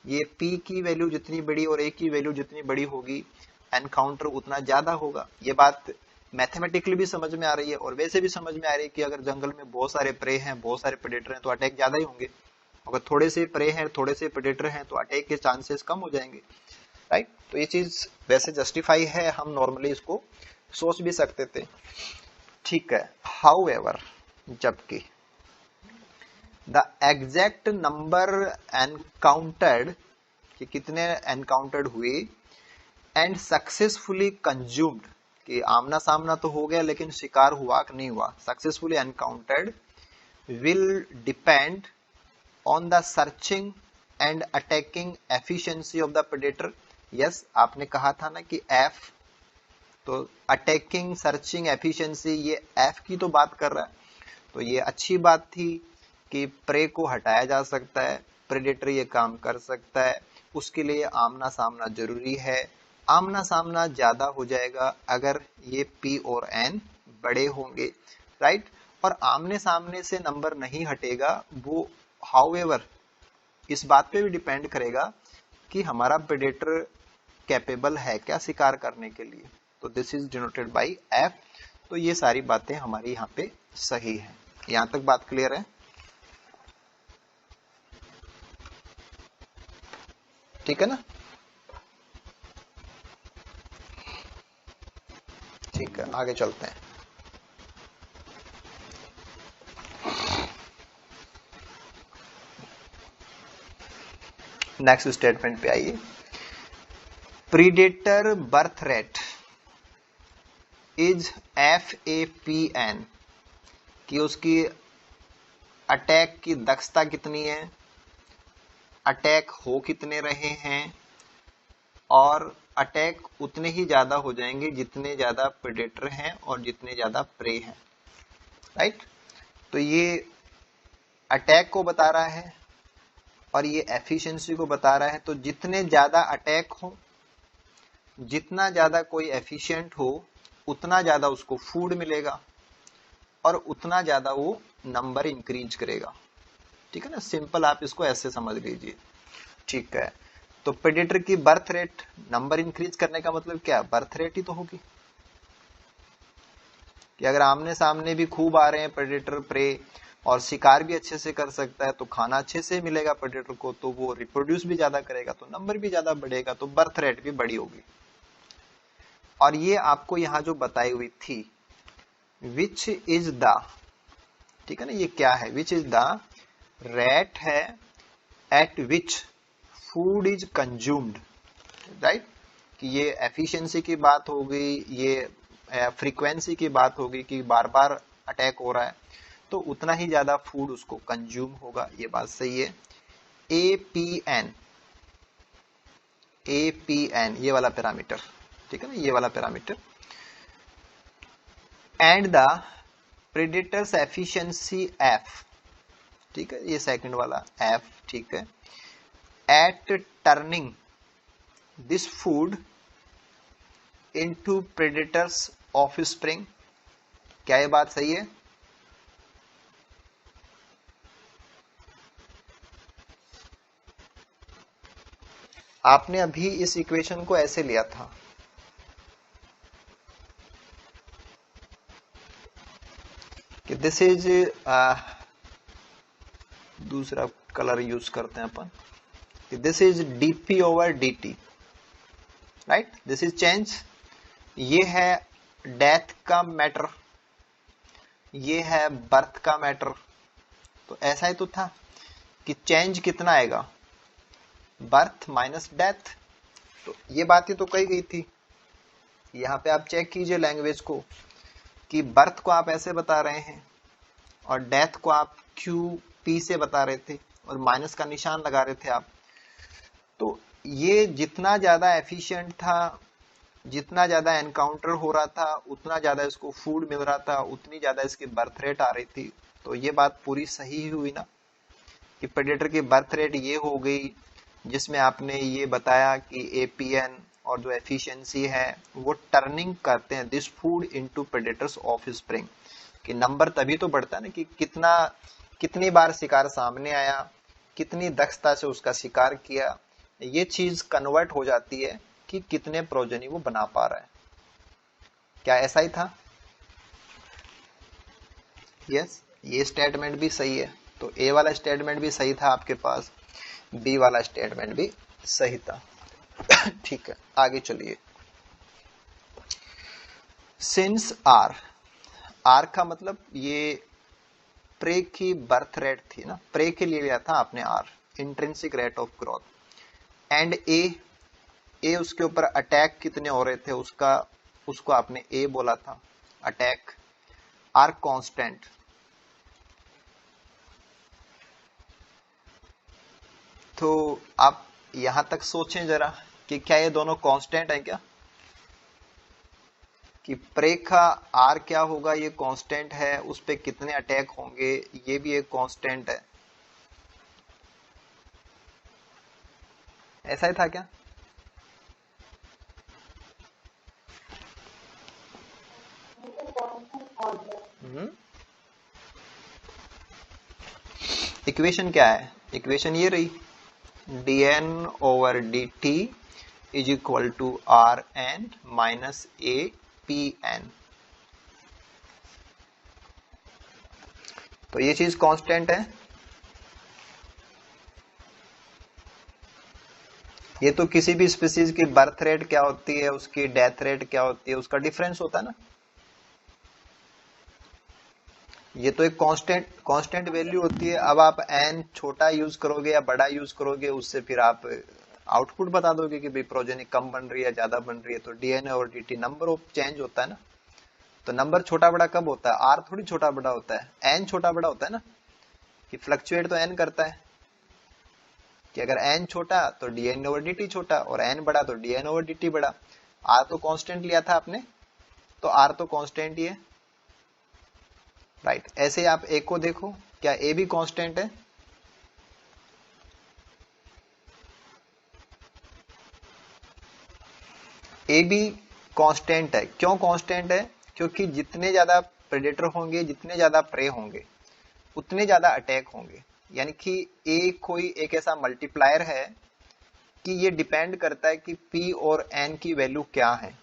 ये पी की वैल्यू जितनी बड़ी और ए की वैल्यू जितनी बड़ी होगी, एनकाउंटर उतना ज्यादा होगा। ये बात मैथमेटिकली भी समझ में आ रही है और वैसे भी समझ में आ रही है कि अगर जंगल में बहुत सारे प्रे हैं, बहुत सारे प्रेडेटर हैं, तो अटैक ज्यादा ही होंगे। अगर थोड़े से प्रे हैं, थोड़े से प्रेडेटर हैं, तो अटैक के चांसेस कम हो जाएंगे, राइट। तो ये चीज वैसे जस्टिफाई है, हम नॉर्मली इसको सोच भी सकते थे, ठीक है। हाउएवर, जबकि द एग्जैक्ट नंबर एनकाउंटर्ड, कि कितने एनकाउंटर्ड हुए, एंड सक्सेसफुली कंज्यूम्ड, कि आमना सामना तो हो गया लेकिन शिकार हुआ कि नहीं हुआ, successfully encountered, will depend on the searching and attacking efficiency of the predator. Yes, आपने कहा था ना कि एफ, तो अटैकिंग सर्चिंग एफिशिएंसी, ये एफ की तो बात कर रहा है। तो ये अच्छी बात थी कि प्रे को हटाया जा सकता है, प्रेडेटर ये काम कर सकता है, उसके लिए आमना सामना जरूरी है। आमना सामना ज्यादा हो जाएगा अगर ये पी और एन बड़े होंगे, राइट। और आमने सामने से नंबर नहीं हटेगा, वो हाउएवर इस बात पे भी डिपेंड करेगा कि हमारा प्रेडेटर कैपेबल है क्या शिकार करने के लिए। तो this is denoted by F. तो ये सारी बातें हमारी यहाँ पे सही है। यहां तक बात क्लियर है, ठीक है ना, ठीक है, आगे चलते हैं। नेक्स्ट स्टेटमेंट पे आइए। Predator birth rate is FAPN, कि उसकी अटैक की दक्षता कितनी है, अटैक हो कितने रहे हैं, और अटैक उतने ही ज्यादा हो जाएंगे जितने ज्यादा प्रेडेटर हैं और जितने ज्यादा प्रे हैं, राइट। तो ये अटैक को बता रहा है और ये एफिशिएंसी को बता रहा है। तो जितने ज्यादा अटैक हो, जितना ज्यादा कोई एफिशिएंट हो, उतना ज्यादा उसको फूड मिलेगा और उतना ज्यादा वो नंबर इंक्रीज करेगा, ठीक है ना। सिंपल आप इसको ऐसे समझ लीजिए, ठीक है। तो प्रेडेटर की बर्थ रेट, नंबर इंक्रीज करने का मतलब क्या, बर्थ रेट ही तो होगी, कि अगर आमने सामने भी खूब आ रहे हैं प्रेडेटर प्रे, और शिकार भी अच्छे से कर सकता है, तो खाना अच्छे से मिलेगा प्रेडेटर को, तो वो रिप्रोड्यूस भी ज्यादा करेगा, तो नंबर भी ज्यादा बढ़ेगा, तो बर्थ रेट भी बड़ी होगी। और ये आपको यहां जो बताई हुई थी, विच इज द, ठीक है ना, ये क्या है, विच इज द रेट है eight which food is consumed, right. कि ये एफिशिएंसी की बात हो गई, ये फ्रीक्वेंसी की बात होगी कि बार बार अटैक हो रहा है, तो उतना ही ज्यादा फूड उसको कंज्यूम होगा, ये बात सही है। APN, APN ये वाला पैरामीटर, ठीक है ना, ये वाला parameter, and the predators efficiency F, ठीक है, ये सेकंड वाला F, ठीक है, at turning this food into predators offspring. क्या ये बात सही है, आपने अभी इस इक्वेशन को ऐसे लिया था, कि दिस इज, दूसरा कलर यूज करते हैं अपन, कि this is dp over dt, right, this is change, ये है डेथ का मैटर, ये है बर्थ का मैटर। तो ऐसा ही तो था कि चेंज कितना आएगा, बर्थ माइनस डेथ। तो ये बातें तो कही गई थी। यहाँ पे आप चेक कीजिए लैंग्वेज को कि बर्थ को आप ऐसे बता रहे हैं और डेथ को आप क्यू पी से बता रहे थे और माइनस का निशान लगा रहे थे आप। तो ये जितना ज्यादा एफिशिएंट था, जितना ज्यादा एनकाउंटर हो रहा था, उतना ज्यादा इसको फूड मिल रहा था, उतनी ज्यादा इसकी बर्थ रेट आ रही थी। तो ये बात पूरी सही हुई ना कि प्रेडेटर की बर्थ रेट ये हो गई, जिसमें आपने ये बताया कि एपीएन और जो एफिशिएंसी है वो टर्निंग करते हैं this food into predators of spring. कि नंबर तभी तो बढ़ता है ना कि कितनी बार शिकार सामने आया, कितनी दक्षता से उसका शिकार किया, ये चीज कन्वर्ट हो जाती है कि कितने प्रोजनी वो बना पा रहा है। क्या ऐसा ही था? यस, ये स्टेटमेंट भी सही है। तो ए वाला स्टेटमेंट भी सही था आपके पास, बी वाला स्टेटमेंट भी सही था। ठीक है, आगे चलिए। सिंस आर, आर का मतलब ये प्रे की बर्थ रेट थी ना, प्रे के लिए लिया था आपने R, intrinsic rate of growth. And ए उसके ऊपर अटैक कितने हो रहे थे उसको आपने ए बोला था, अटैक आर कांस्टेंट। तो आप यहां तक सोचें जरा कि क्या ये दोनों कांस्टेंट है क्या? कि प्रे का आर क्या होगा, ये कांस्टेंट है, उस पे कितने अटैक होंगे ये भी एक कांस्टेंट है। ऐसा ही था क्या? इक्वेशन क्या है? इक्वेशन ये रही, dn over dt is equal to R N minus A P N. तो ये चीज कांस्टेंट है। ये तो किसी भी स्पीसीज की बर्थ रेट क्या होती है, उसकी डेथ रेट क्या होती है, उसका डिफरेंस होता है ना। ये तो एक कांस्टेंट वैल्यू होती है। अब आप एन छोटा यूज करोगे या बड़ा यूज करोगे, उससे फिर आप आउटपुट बता दोगे कि भाई प्रोजेनी कम बन रही है ज्यादा बन रही है। तो डीएनए और डीटी नंबर ऑफ चेंज होता है ना। तो नंबर छोटा बड़ा कब होता है? आर थोड़ी छोटा बड़ा होता है, एन छोटा बड़ा होता है ना, कि फ्लक्चुएट तो एन करता है। कि अगर एन छोटा तो डीएन ओवर डीटी छोटा और एन बड़ा तो डीएन ओवर डीटी बड़ा। आर तो कांस्टेंट लिया था आपने, तो आर तो कांस्टेंट ही है, राइट। ऐसे आप ए को देखो, क्या ए भी कांस्टेंट है? ए भी कांस्टेंट है। क्यों कांस्टेंट है? क्योंकि जितने ज्यादा प्रेडेटर होंगे, जितने ज्यादा प्रे होंगे, उतने ज्यादा अटैक होंगे। यानी कि ए कोई एक ऐसा मल्टीप्लायर है कि ये डिपेंड करता है कि पी और एन की वैल्यू क्या है।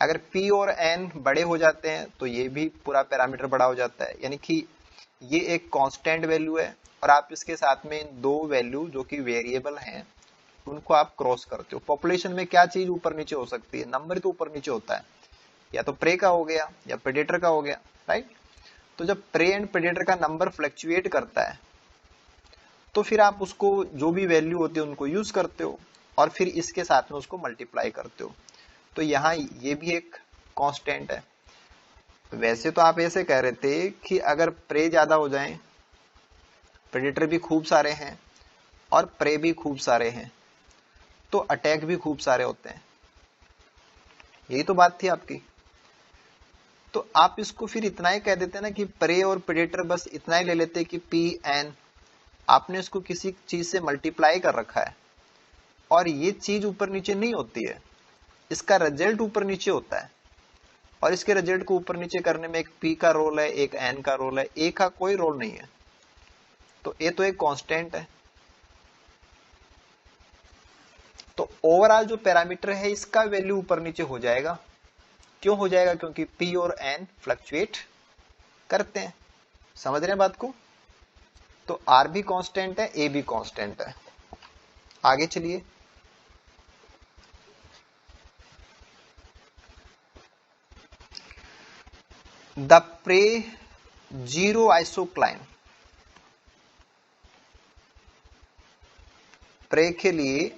अगर पी और एन बड़े हो जाते हैं तो ये भी पूरा पैरामीटर बड़ा हो जाता है। यानी कि ये एक कांस्टेंट वैल्यू है और आप इसके साथ में इन दो वैल्यू जो कि वेरिएबल हैं उनको आप क्रॉस करते हो। पॉपुलेशन में क्या चीज ऊपर नीचे हो सकती है? नंबर तो ऊपर नीचे होता है, या तो प्रे का हो गया या प्रेडेटर का हो गया, राइट। तो जब प्रे एंड प्रेडेटर का नंबर फ्लक्चुएट करता है तो फिर आप उसको जो भी वैल्यू होती है उनको यूज करते हो और फिर इसके साथ में उसको मल्टीप्लाई करते हो। तो यहाँ ये भी एक कांस्टेंट है। वैसे तो आप ऐसे कह रहे थे कि अगर प्रे ज्यादा हो जाए, प्रेडेटर भी खूब सारे हैं और प्रे भी खूब सारे हैं, तो अटैक भी खूब सारे होते हैं। यही तो बात थी आपकी। तो आप इसको फिर इतना ही कह देते ना कि प्रे और प्रेडेटर, बस इतना ही ले लेते कि पी एन। आपने इसको किसी चीज से मल्टीप्लाई कर रखा है और ये चीज ऊपर नीचे नहीं होती है, इसका रिजल्ट ऊपर नीचे होता है। और इसके रिजल्ट को ऊपर नीचे करने में एक पी का रोल है, एक एन का रोल है, ए का कोई रोल नहीं है। तो ए तो एक कांस्टेंट है। तो ओवरऑल जो पैरामीटर है इसका वैल्यू ऊपर नीचे हो जाएगा। क्यों हो जाएगा? क्योंकि पी और एन फ्लक्चुएट करते हैं। समझ रहे हैं बात को? तो आर भी कांस्टेंट है, ए भी कांस्टेंट है। आगे चलिए। द प्रे जीरो आइसोक्लाइन, प्रे के लिए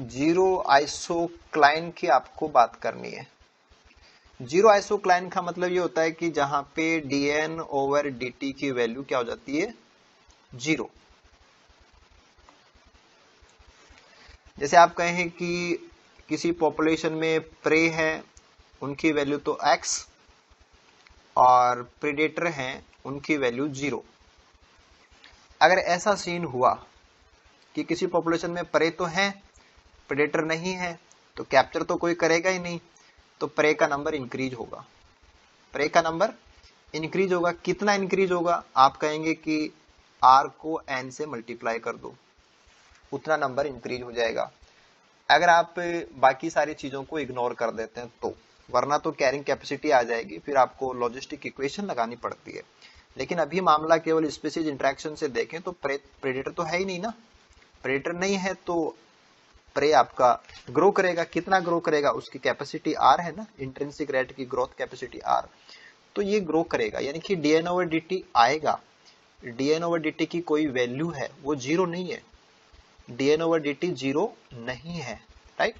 जीरो आइसोक्लाइन की आपको बात करनी है। जीरो आइसोक्लाइन का मतलब ये होता है कि जहां पे dN/dt की वैल्यू क्या हो जाती है, जीरो। जैसे आप कहें कि किसी पॉपुलेशन में प्रे है, उनकी वैल्यू तो x, और प्रेडेटर हैं उनकी वैल्यू जीरो। अगर ऐसा सीन हुआ कि किसी पॉपुलेशन में प्रे तो है, प्रेडेटर नहीं है, तो कैप्चर तो कोई करेगा ही नहीं, तो प्रे का नंबर इंक्रीज होगा। प्रे का नंबर इंक्रीज होगा। कितना इंक्रीज होगा? आप कहेंगे कि r को n से मल्टीप्लाई कर दो, उतना नंबर इंक्रीज हो जाएगा। अगर आप बाकी सारी चीजों को इग्नोर कर देते हैं तो, वरना तो कैरिंग कैपेसिटी आ जाएगी, फिर आपको लॉजिस्टिक इक्वेशन लगानी पड़ती है। लेकिन अभी मामला केवल स्पीशीज इंटरेक्शन से देखें तो प्रेडेटर तो है ही नहीं ना। प्रेडेटर नहीं है तो प्रे आपका ग्रो करेगा। कितना ग्रो करेगा? उसकी कैपेसिटी r है ना, इंट्रिंसिक रेट की ग्रोथ कैपेसिटी r, तो ये ग्रो करेगा, यानी कि dN/dt आएगा। dN/dt की कोई वैल्यू है, वो जीरो नहीं है। dN/dt जीरो नहीं है, राइट।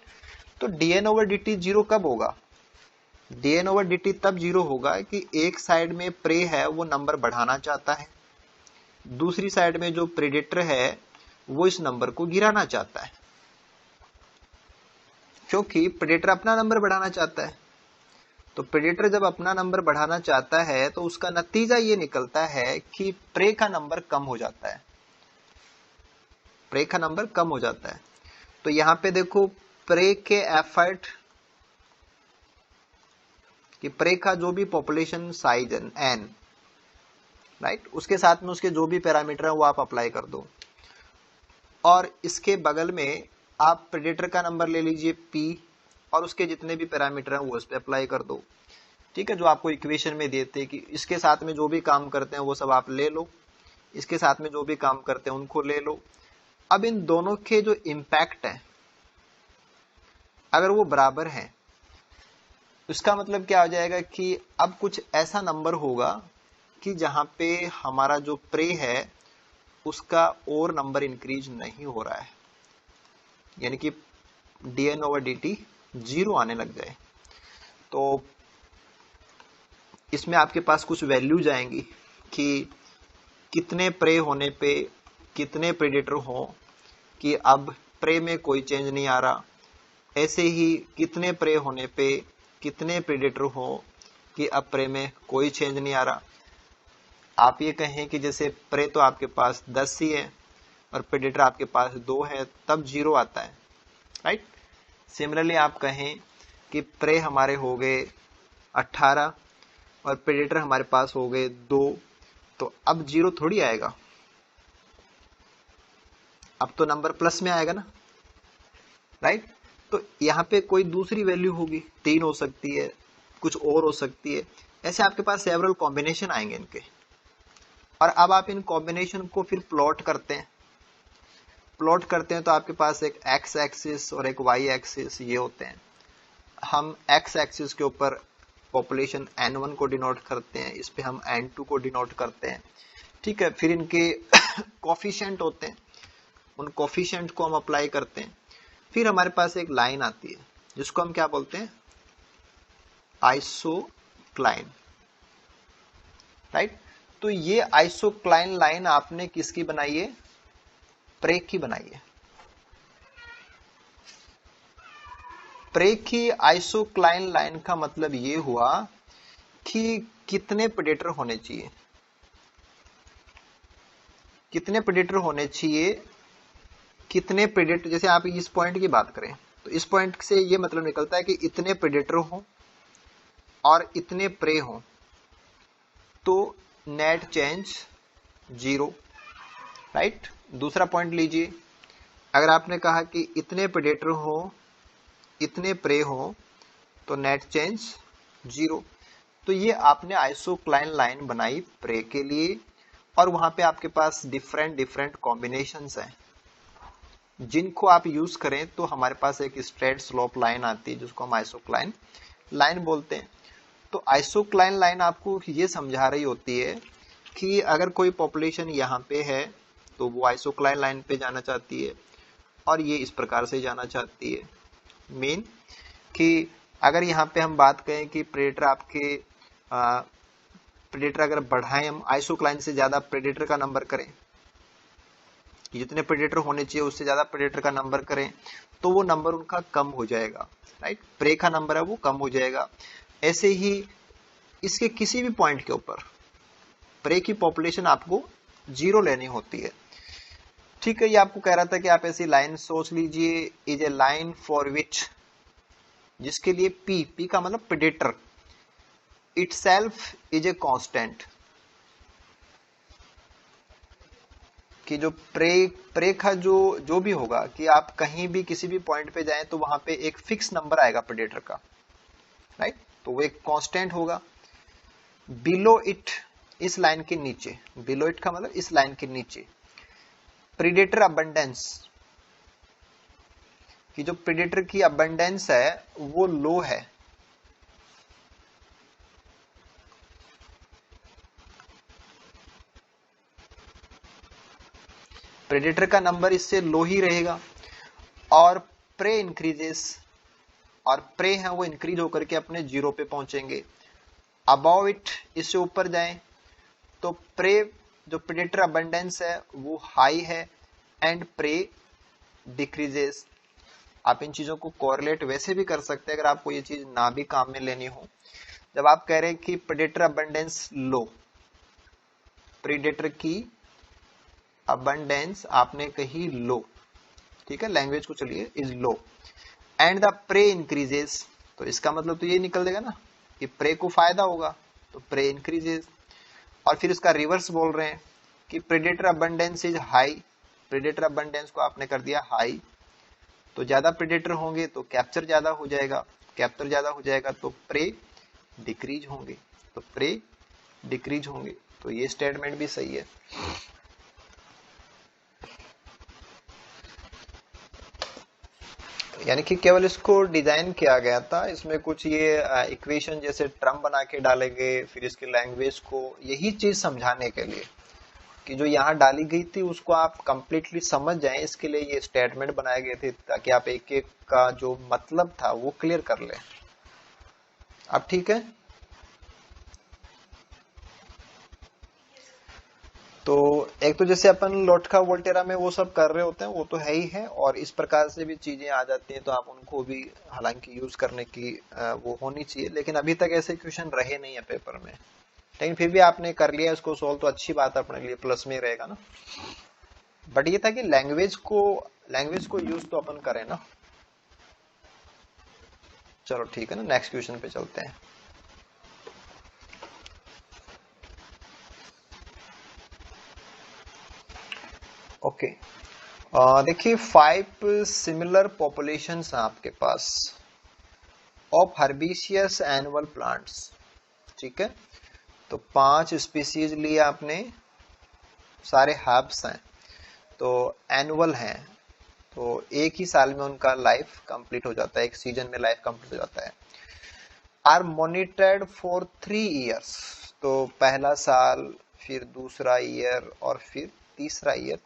तो dN/dt जीरो कब होगा? dN/dt तब जीरो होगा कि एक साइड में प्रे है वो नंबर बढ़ाना चाहता है, दूसरी साइड में जो प्रेडेटर है वो इस नंबर को गिराना चाहता है, क्योंकि प्रेडेटर अपना नंबर बढ़ाना चाहता है। तो प्रेडेटर जब अपना नंबर बढ़ाना चाहता है तो उसका नतीजा ये निकलता है कि प्रे का नंबर कम हो जाता है, प्रे का नंबर कम हो जाता है। तो यहां पे देखो प्रे के एफर्ट कि प्रे का जो भी पॉपुलेशन साइज है n, राइट, उसके साथ में उसके जो भी पैरामीटर है वो आप अप्लाई कर दो, और इसके बगल में आप प्रेडेटर का नंबर ले लीजिए p, और उसके जितने भी पैरामीटर हैं वो इस पे अप्लाई कर दो। ठीक है, जो आपको इक्वेशन में देते हैं कि इसके साथ में जो भी काम करते हैं वो सब आप ले लो, इसके साथ में जो भी काम करते हैं उनको ले लो। अब इन दोनों के जो इम्पैक्ट है अगर वो बराबर है, इसका मतलब क्या हो जाएगा कि अब कुछ ऐसा नंबर होगा कि जहां पे हमारा जो प्रे है उसका और नंबर इंक्रीज नहीं हो रहा है, यानी कि dN/dt जीरो आने लग जाए। तो इसमें आपके पास कुछ वैल्यूज आएंगी कि कितने प्रे होने पे कितने प्रेडेटर हो कि अब प्रे में कोई चेंज नहीं आ रहा, ऐसे ही कितने प्रे होने पे कितने प्रेडेटर हो कि अब प्रे में कोई चेंज नहीं आ रहा। आप ये कहें कि जैसे प्रे तो आपके पास 10 ही है और प्रेडेटर आपके पास 2 है, तब जीरो आता है, राइट। सिमिलरली आप कहें कि प्रे हमारे हो गए 18 और प्रेडेटर हमारे पास हो गए 2, तो अब जीरो थोड़ी आएगा, अब तो नंबर प्लस में आएगा ना, राइट। तो यहाँ पे कोई दूसरी वैल्यू होगी, 3 हो सकती है, कुछ और हो सकती है, ऐसे आपके पास सेवरल कॉम्बिनेशन आएंगे इनके। और अब आप इन कॉम्बिनेशन को फिर प्लॉट करते हैं, प्लॉट करते हैं तो आपके पास एक एक्स एक्सिस और एक वाई एक्सिस ये होते हैं। हम एक्स एक्सिस के ऊपर पॉपुलेशन n1 को डिनोट करते हैं, इस पे हम n2 को डिनोट करते हैं, ठीक है। फिर इनके कोफिशिएंट होते हैं, उन कोफिशिएंट को हम अप्लाई करते हैं। फिर हमारे पास एक लाइन आती है जिसको हम क्या बोलते हैं, आइसोक्लाइन, राइट। तो ये आइसोक्लाइन लाइन आपने किसकी बनाई है? प्रे की बनाई है। प्रे की आइसोक्लाइन लाइन का मतलब ये हुआ कि कितने प्रेडेटर होने चाहिए, कितने प्रेडेटर होने चाहिए, कितने प्रेडेटर, जैसे आप इस पॉइंट की बात करें तो इस पॉइंट से ये मतलब निकलता है कि इतने प्रेडेटर हो और इतने प्रे हो तो नेट चेंज जीरो, राइट। दूसरा पॉइंट लीजिए, अगर आपने कहा कि इतने प्रेडेटर हो इतने प्रे हो तो नेट चेंज जीरो। तो ये आपने आइसोक्लाइन लाइन बनाई प्रे के लिए, और वहां पे आपके पास डिफरेंट डिफरेंट कॉम्बिनेशंस हैं जिनको आप यूज करें तो हमारे पास एक स्ट्रेट स्लोप लाइन आती है जिसको हम आइसोक्लाइन लाइन बोलते हैं। तो आइसोक्लाइन लाइन आपको ये समझा रही होती है कि अगर कोई पॉपुलेशन यहाँ पे है तो वो आइसोक्लाइन लाइन पे जाना चाहती है, और ये इस प्रकार से जाना चाहती है। मेन कि अगर यहाँ पे हम बात करें कि प्रेडेटर आपके प्रेडेटर अगर बढ़ाएं हम आइसोक्लाइन से ज्यादा प्रेडेटर का नंबर करें, जितने प्रेडेटर होने चाहिए उससे ज्यादा प्रेडेटर का नंबर करें, तो वो नंबर उनका कम हो जाएगा, राइट। प्रे का नंबर है वो कम हो जाएगा। ऐसे ही इसके किसी भी पॉइंट के ऊपर प्रे की पॉपुलेशन आपको 0 लेनी होती है, ठीक है। ये आपको कह रहा था कि आप ऐसी लाइन सोच लीजिए, is a line for which, जिसके लिए पी का मतलब predator itself is a constant, कि जो प्रे का जो भी होगा, कि आप कहीं भी किसी भी पॉइंट पे जाएं तो वहां पे एक फिक्स नंबर आएगा प्रेडेटर का, राइट। तो वो एक कांस्टेंट होगा। बिलो इट, इस लाइन के नीचे, बिलो इट का मतलब इस लाइन के नीचे प्रेडेटर अबंडेंस, कि जो प्रेडेटर की अबंडेंस है वो लो है, प्रेडेटर का नंबर इससे लो ही रहेगा, और प्रे इंक्रीजेस, और प्रे है वो इंक्रीज होकर के अपने 0 पे पहुंचेंगे। अबाउ इट, इससे ऊपर जाएं तो प्रे, जो प्रेडेटर अबंडेंस है वो हाई है, एंड प्रे डिक्रीजेस। आप इन चीजों को कोरिलेट वैसे भी कर सकते हैं अगर आपको ये चीज ना भी काम में लेनी हो। जब आप कह रहे हैं कि प्रेडेटर अबंडेंस लो, प्रेडेटर की अबंडेंस आपने कही लो, ठीक है, लैंग्वेज को चलिए, is low, and the prey increases, तो इसका मतलब तो ये निकल देगा ना कि प्रे को फायदा होगा, तो प्रे इंक्रीजेस। और फिर इसका रिवर्स बोल रहे हैं कि predator abundance is high, predator abundance को आपने कर दिया हाई, तो ज्यादा प्रेडेटर होंगे तो कैप्चर ज्यादा हो जाएगा, कैप्चर ज्यादा हो जाएगा तो प्रे डिक्रीज होंगे, तो प्रे डिक्रीज होंगे। तो ये स्टेटमेंट भी सही है। यानी कि केवल इसको डिजाइन किया गया था, इसमें कुछ ये इक्वेशन जैसे टर्म बना के डालेंगे, फिर इसकी लैंग्वेज को, यही चीज समझाने के लिए कि जो यहाँ डाली गई थी उसको आप कंप्लीटली समझ जाएं, इसके लिए ये स्टेटमेंट बनाए गए थे ताकि आप एक एक का जो मतलब था वो क्लियर कर लें। अब ठीक है, तो एक तो जैसे अपन लोटका वोल्टेरा में वो सब कर रहे होते हैं वो तो है ही है, और इस प्रकार से भी चीजें आ जाती हैं तो आप उनको भी हालांकि यूज करने की वो होनी चाहिए, लेकिन अभी तक ऐसे क्वेश्चन रहे नहीं है पेपर में, लेकिन फिर भी आपने कर लिया इसको सोल्व तो अच्छी बात है, अपने लिए प्लस में रहेगा ना। बट ये था कि लैंग्वेज को यूज तो अपन करें ना। चलो ठीक है ना, नेक्स्ट क्वेश्चन पे चलते हैं। ओके, देखिए 5 सिमिलर पॉपुलेशंस हैं आपके पास ऑफ हर्बिशियस एनुअल प्लांट्स, ठीक है। तो 5 स्पीसीज लिए आपने, सारे हर्ब्स हैं, तो एनुअल हैं, तो एक ही साल में उनका लाइफ कंप्लीट हो जाता है, एक सीजन में लाइफ कंप्लीट हो जाता है। आर मॉनिटर्ड फॉर 3 ईयर्स, तो पहला साल, फिर दूसरा ईयर और फिर तीसरा ईयर,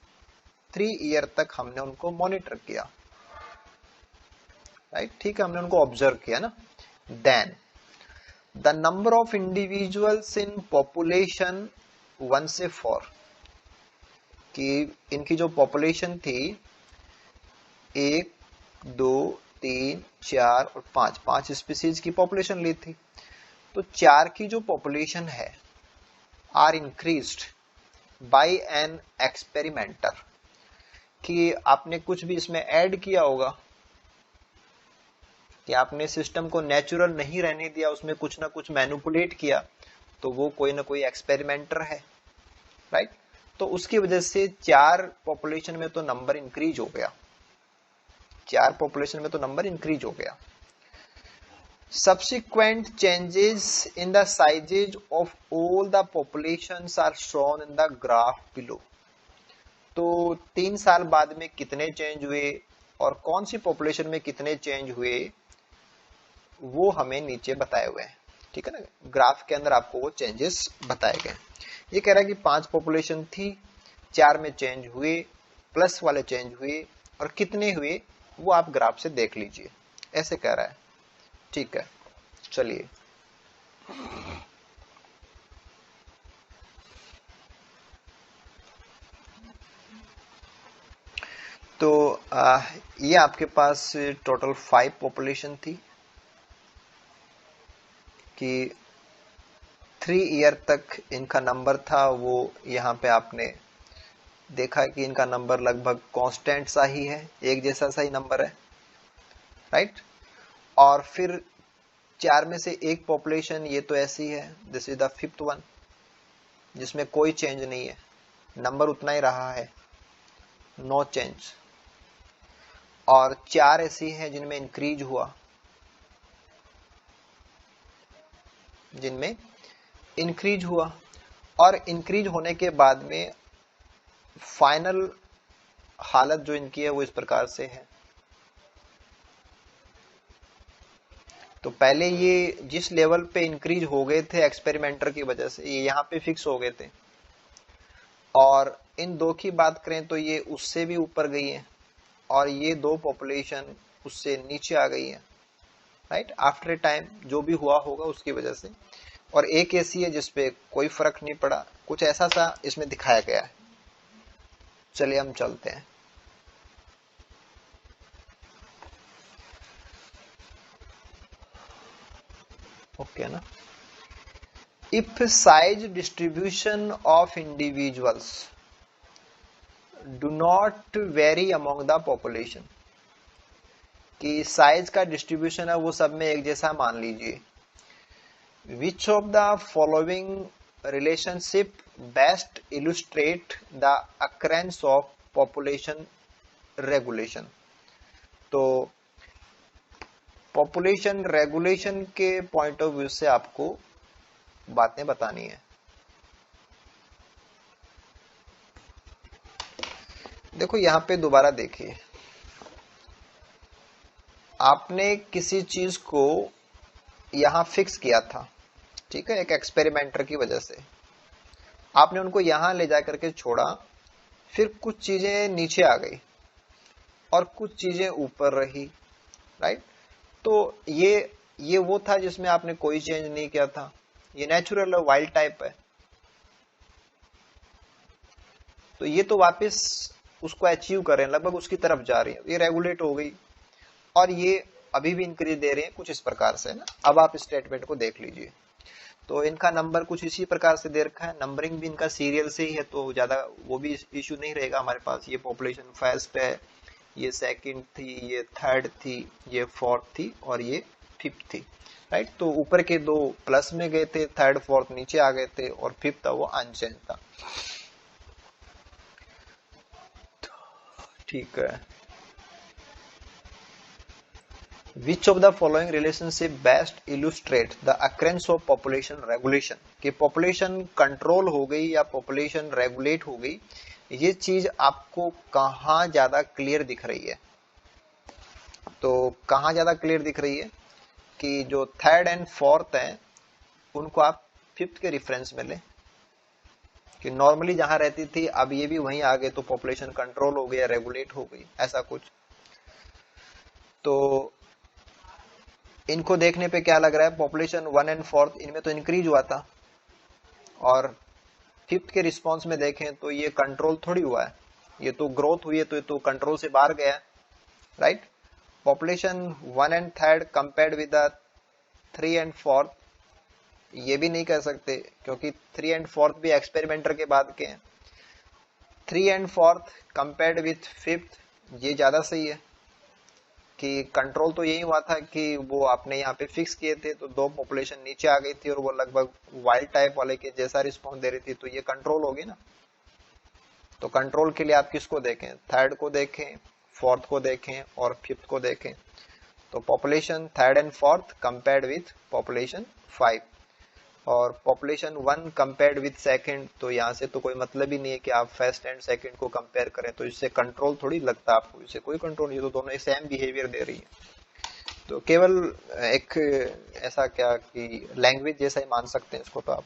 3 ईयर तक हमने उनको मॉनिटर किया, राइट, ठीक है, हमने उनको ऑब्जर्व किया ना। Then the number of individuals in population 1 से 4, कि इनकी जो पॉपुलेशन थी 1 2 3 4 और 5 स्पीसीज की पॉपुलेशन ली थी, तो 4 की जो पॉपुलेशन है are increased by an experimenter, कि आपने कुछ भी इसमें ऐड किया होगा, कि आपने सिस्टम को नेचुरल नहीं रहने दिया, उसमें कुछ ना कुछ मैनिपुलेट किया, तो वो कोई ना कोई एक्सपेरिमेंटर है, राइट। तो उसकी वजह से 4 पॉपुलेशन में तो नंबर इंक्रीज हो गया, 4 पॉपुलेशन में तो नंबर इंक्रीज हो गया। Subsequent changes in the sizes of all the populations are shown in the graph below. तो 3 साल बाद में कितने चेंज हुए और कौन सी पॉपुलेशन में कितने चेंज हुए वो हमें नीचे बताए हुए हैं, ठीक है ना। ग्राफ के अंदर आपको वो चेंजेस बताए गए। ये कह रहा है कि 5 पॉपुलेशन थी, 4 में चेंज हुए, प्लस वाले चेंज हुए और कितने हुए वो आप ग्राफ से देख लीजिए, ऐसे कह रहा है। ठीक है, चलिए तो ये आपके पास टोटल 5 पॉपुलेशन थी कि 3 ईयर तक इनका नंबर था, वो यहाँ पे आपने देखा कि इनका नंबर लगभग कांस्टेंट सा ही है, एक जैसा सा ही नंबर है, राइट। और फिर 4 में से एक पॉपुलेशन ये तो ऐसी है, this is the 5th one, जिसमें कोई चेंज नहीं है, नंबर उतना ही रहा है, नो चेंज। और 4 ऐसी है जिनमें इंक्रीज हुआ, जिनमें इंक्रीज हुआ, और इंक्रीज होने के बाद में फाइनल हालत जो इनकी है वो इस प्रकार से है। तो पहले ये जिस लेवल पे इंक्रीज हो गए थे एक्सपेरिमेंटर की वजह से, ये यहाँ पे फिक्स हो गए थे, और इन दो की बात करें तो ये उससे भी ऊपर गई है, और ये दो पॉपुलेशन उससे नीचे आ गई है, राइट। आफ्टर ए टाइम जो भी हुआ होगा उसकी वजह से, और एक ऐसी है जिसपे कोई फर्क नहीं पड़ा, कुछ ऐसा सा इसमें दिखाया गया है। चलिए हम चलते हैं। ओके ना। If size distribution of individuals do not very among the population, कि साइज का डिस्ट्रीब्यूशन है वो सब में एक जैसा मान लीजिए, which of the following relationship best illustrate the occurrence of population regulation. तो पॉपुलेशन रेगुलेशन के पॉइंट ऑफ व्यू से आपको बातें बतानी है। देखो यहां पे दोबारा देखिए, आपने किसी चीज को यहां फिक्स किया था, ठीक है, एक एक्सपेरिमेंटर की वजह से आपने उनको यहां ले जाकर के छोड़ा, फिर कुछ चीजें नीचे आ गई और कुछ चीजें ऊपर रही, राइट। तो ये वो था जिसमें आपने कोई चेंज नहीं किया था, ये नेचुरल है, वाइल्ड टाइप है। तो ये तो वापस उसको अचीव कर रहे हैं, लगभग उसकी तरफ जा रही है, ये रेगुलेट हो गई, और ये अभी भी इंक्रीज दे रहे हैं कुछ इस प्रकार से ना। अब आप स्टेटमेंट को देख लीजिए, तो इनका नंबर कुछ इसी प्रकार से दे रखा है, नंबरिंग भी इनका सीरियल से ही है, तो ज्यादा वो भी इश्यू नहीं रहेगा हमारे पास। ये पॉपुलेशन फर्स्ट है, ये सेकंड थी, ये थर्ड थी, ये फोर्थ थी, और ये फिफ्थ थी, राइट। तो ऊपर के दो प्लस में गए थे, थर्ड फोर्थ नीचे आ गए थे, और फिफ्थ था वो अनचेंज था। ठीक है। Which of the following relationship best illustrate the occurrence of population regulation? कि population control हो गई या population regulate हो गई, ये चीज आपको कहाँ ज्यादा क्लियर दिख रही है? तो कहाँ ज्यादा क्लियर दिख रही है कि जो थर्ड एंड फोर्थ है उनको आप फिफ्थ के रेफरेंस में लें, कि नॉर्मली जहां रहती थी अब ये भी वहीं आ गए, तो पॉपुलेशन कंट्रोल हो गया, रेगुलेट हो गई, ऐसा कुछ। तो इनको देखने पे क्या लग रहा है, पॉपुलेशन 1 एंड 4 इनमें तो इंक्रीज हुआ था, और फिफ्थ के रिस्पॉन्स में देखें तो ये कंट्रोल थोड़ी हुआ है, ये तो ग्रोथ हुई है, तो ये तो कंट्रोल से बाहर गया है, right. Population 1 and 3 compared with 3 and 4, ये भी नहीं कह सकते, क्योंकि 3 एंड 4 भी एक्सपेरिमेंटर के बाद के हैं। 3 एंड 4 कंपेयर्ड विथ फिफ्थ, ये ज्यादा सही है, कि कंट्रोल तो यही हुआ था कि वो आपने यहाँ पे फिक्स किए थे, तो दो पॉपुलेशन नीचे आ गई थी और वो लगभग वाइल्ड टाइप वाले के जैसा रिस्पॉन्स दे रही थी, तो ये कंट्रोल होगी ना। तो कंट्रोल के लिए आप किसको देखें, थर्ड को देखें, फोर्थ को देखें, और फिफ्थ को देखें। तो population third and fourth compared with population 5, और पॉपुलेशन 1 कंपेयर्ड विथ सेकंड, तो यहाँ से तो कोई मतलब ही नहीं है कि आप फर्स्ट एंड सेकंड को कंपेयर करें, तो इससे कंट्रोल थोड़ी लगता है आपको, इससे कोई कंट्रोल नहीं, तो दोनों सेम बिहेवियर दे रही है। तो केवल एक ऐसा क्या कि लैंग्वेज जैसा ही मान सकते हैं इसको, तो आप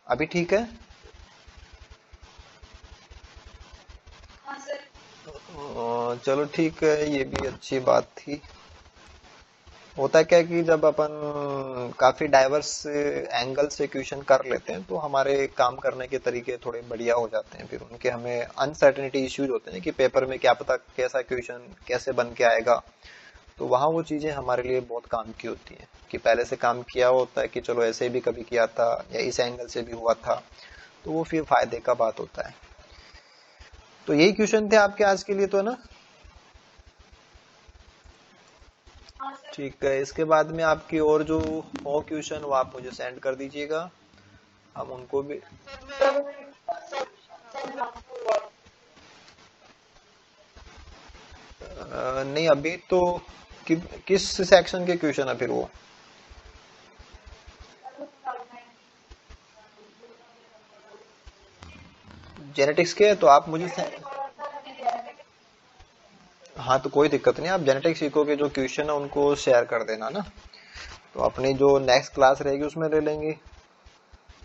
अभी ठीक है। चलो ठीक है, ये भी अच्छी बात थी। होता क्या है कि जब अपन काफी डाइवर्स एंगल से क्वेश्चन कर लेते हैं तो हमारे काम करने के तरीके थोड़े बढ़िया हो जाते हैं। फिर उनके हमें अनसर्टेनिटी इश्यूज होते हैं कि पेपर में क्या पता कैसा क्वेश्चन कैसे बन के आएगा। तो वहाँ वो चीजें हमारे लिए बहुत काम की होती हैं कि पहले से काम किया होता है कि चलो ऐसे भी कभी किया था या इस एंगल से भी हुआ था, तो वो फिर फायदे का बात होता है। तो यही क्वेश्चन थे आपके आज के लिए तो, है ना? ठीक है, इसके बाद में आपकी और जो हो क्वेश्चन वो आप मुझे सेंड कर दीजिएगा, हम उनको भी। नहीं अभी तो किस सेक्शन के क्वेश्चन है फिर वो? जेनेटिक्स के, तो आप मुझे हाँ तो कोई दिक्कत नहीं, आप जेनेटिक्स सीखोगे जो क्वेश्चन है उनको शेयर कर देना ना, तो अपनी जो नेक्स्ट क्लास रहेगी उसमें ले लेंगे।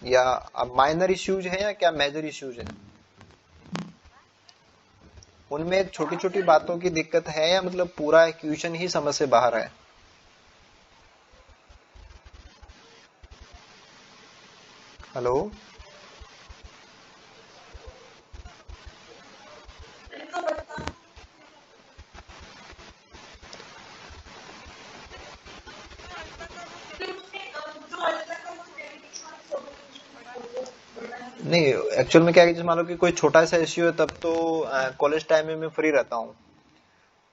या अब माइनर इश्यूज है या क्या मेजर इश्यूज है? उनमें छोटी छोटी बातों की दिक्कत है या मतलब पूरा क्वेश्चन ही समझ से बाहर है? हेलो? नहीं एक्चुअल में क्या है कि जैसे मान लो कि कोई छोटा सा इश्यू है तब तो कॉलेज टाइम में मैं फ्री रहता हूँ,